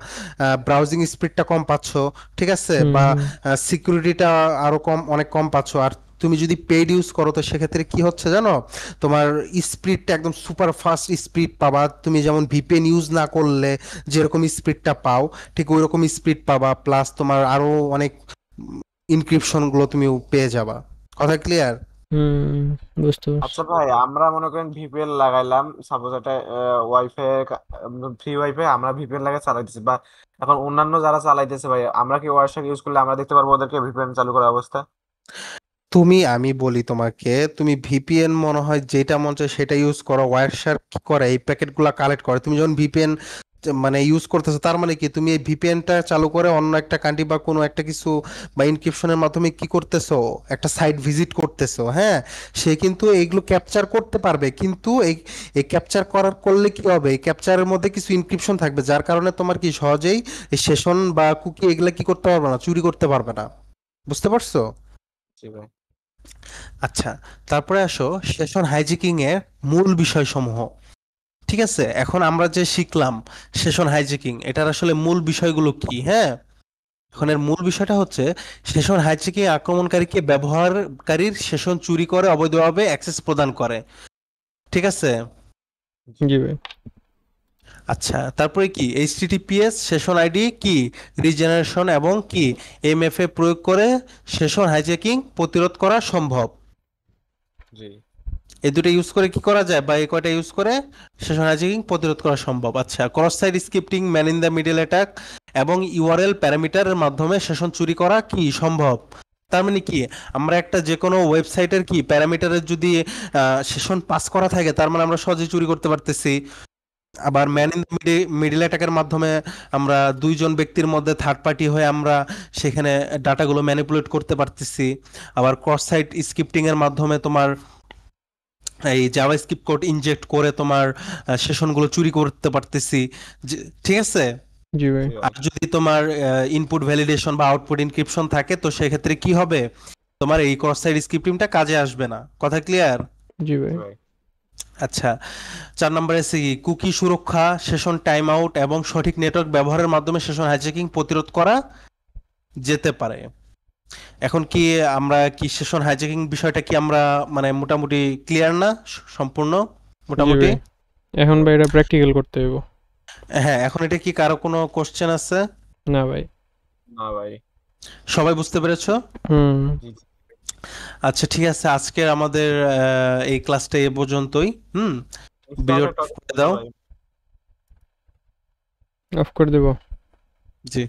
Speaker 2: ব্রাউজিং স্পিডটা কম পাচ্ছ, ঠিক আছে,
Speaker 1: হুম
Speaker 2: বা
Speaker 1: হুম।
Speaker 2: সিকিউরিটিটা আরো অনেক কম পাচ্ছ। আর তুমি যদি পেইড ইউজ করো তো সেক্ষেত্রে কি হচ্ছে জানো, তোমার স্পিডটা একদম সুপার ফাস্ট স্পিড পাবা। তুমি যেমন VPN ইউজ না করলে যেরকম স্পিডটা পাও ঠিক ওই রকম স্পিড পাবা, প্লাস তোমার আরো অনেক ইনক্রিপশন গুলো তুমি পেয়ে যাবা। কথা ক্লিয়ার?
Speaker 1: হুম, বুঝতে পারছি।
Speaker 3: আচ্ছা ভাই, আমরা মনে করেন ভিপিএন লাগাইলাম, সাপোজ একটা ওয়াইফাই, ফ্রি ওয়াইফাই আমরা ভিপিএন লাগাই চালাইতেছি, বা এখন অন্যান্য যারা চালাইতেছে ভাই, আমরা কি ওয়ারশাক ইউজ করলে আমরা দেখতে পারবো ওদেরকে ভিপিএন চালু করার অবস্থা?
Speaker 2: আমি বলি তোমাকে, তুমি ভিপিএন মনে হয় যেটা মন চায় সেটা ইউজ করো। ওয়ারশার্ক কি করে, এই প্যাকেটগুলো কালেক্ট করে। তুমি যখন ভিপিএন মানে ইউজ করতেছো, তার মানে কি তুমি এই ভিপিএনটা চালু করে অন্য একটা কান্ট্রি বা কোনো একটা কিছু বা ইনক্রিপশনের মাধ্যমে কি করতেছো, একটা সাইট ভিজিট করতেছো, হ্যাঁ। সে কিন্তু এইগুলো ক্যাপচার করতে পারবে, কিন্তু এই এই ক্যাপচার করার করলে কি হবে, এই ক্যাপচারের মধ্যে কিছু ইনক্রিপশন থাকবে, যার কারণে তোমার কি সহজেই এই সেশন বা কুকি এগুলা কি করতে পারবে না, চুরি করতে পারবে না। বুঝতে পারছো?
Speaker 3: জি ভাই।
Speaker 2: আচ্ছা, তারপরে আসো সেশন হাইজ্যাকিং এর মূল বিষয়সমূহ। ঠিক আছে, এখন আমরা যে শিখলাম সেশন হাইজ্যাকিং, এটার আসলে মূল বিষয়গুলো কি, হ্যাঁ। এখন এর মূল বিষয়টা হচ্ছে সেশন হাইজ্যাকিং আক্রমণকারীকে ব্যবহারকারীর সেশন চুরি করে অবৈধভাবে অ্যাক্সেস প্রদান করে। ঠিক আছে।
Speaker 3: জি।
Speaker 1: জি ভাই।
Speaker 2: আচ্ছা, তারপরে কি এইচটিটিপিএস সেশন আইডি কি রিজেনারেশন এবং কি এমএফএ প্রয়োগ করে সেশন হাইজ্যাকিং প্রতিরোধ করা সম্ভব।
Speaker 3: জি।
Speaker 2: এই দুটো ইউজ করে কি করা যায়, বা এই কয়টা ইউজ করে সেশন হাইজ্যাকিং প্রতিরোধ করা সম্ভব। আচ্ছা, cross site scripting, man in the middle attack এবং ইউআরএল প্যারামিটারের মাধ্যমে সেশন চুরি করা কি সম্ভব। তার মানে কি, আমরা একটা যে কোনো ওয়েবসাইটের কি প্যারামিটারের যদি সেশন পাস করা থাকে, তার মানে আমরা সহজেই চুরি করতে পারতেছি। আবার ম্যান ইন দ্য মিডল অ্যাটাকের মাধ্যমে আমরা দুইজন ব্যক্তির মধ্যে থার্ড পার্টি হয়ে আমরা সেখানে ডাটাগুলো ম্যানিপুলেট করতে পারতেছি। আবার ক্রস সাইট স্ক্রিপ্টিং এর মাধ্যমে তোমার এই জাভাস্ক্রিপ্ট কোড ইনজেক্ট করে তোমার সেশনগুলো চুরি করতে পারতেছি। ঠিক আছে।
Speaker 1: জি ভাই।
Speaker 3: জি
Speaker 2: আর
Speaker 3: ভাই।
Speaker 2: যদি তোমার ইনপুট ভ্যালিডেশন বা আউটপুট এনক্রিপশন থাকে, তো সেক্ষেত্রে কি হবে, তোমার এই ক্রস সাইট স্ক্রিপ্টিংটা কাজে আসবে না। কথা ক্লিয়ার?
Speaker 1: জি ভাই।
Speaker 3: জি ভাই।
Speaker 2: আচ্ছা, 4 নম্বরে আছে কি কুকি সুরক্ষা, সেশন টাইম আউট এবং সঠিক নেটওয়ার্ক ব্যবহারের মাধ্যমে সেশন হাইজ্যাকিং প্রতিরোধ করা যেতে পারে। এখন কি আমরা কি সেশন হাইজ্যাকিং বিষয়টা কি আমরা মানে মোটামুটি ক্লিয়ার না, সম্পূর্ণ
Speaker 1: জি
Speaker 2: মোটামুটি?
Speaker 1: ভাই, এখন ভাই এটা প্র্যাকটিক্যাল করতে হইব।
Speaker 2: হ্যাঁ, এখন এটা কি কারো কোনো কোশ্চেন আছে?
Speaker 1: না ভাই।
Speaker 3: না ভাই।
Speaker 2: সবাই বুঝতে পেরেছো?
Speaker 1: হুম।
Speaker 3: জি জি।
Speaker 2: আচ্ছা, ঠিক আছে, আজকে আমাদের এই ক্লাসটা এ পর্যন্তই। হুম,
Speaker 3: স্টার্টেড
Speaker 2: ভিডিওটা করে দাও।
Speaker 3: ভাই।
Speaker 1: অফ করে দেবো।
Speaker 2: জি।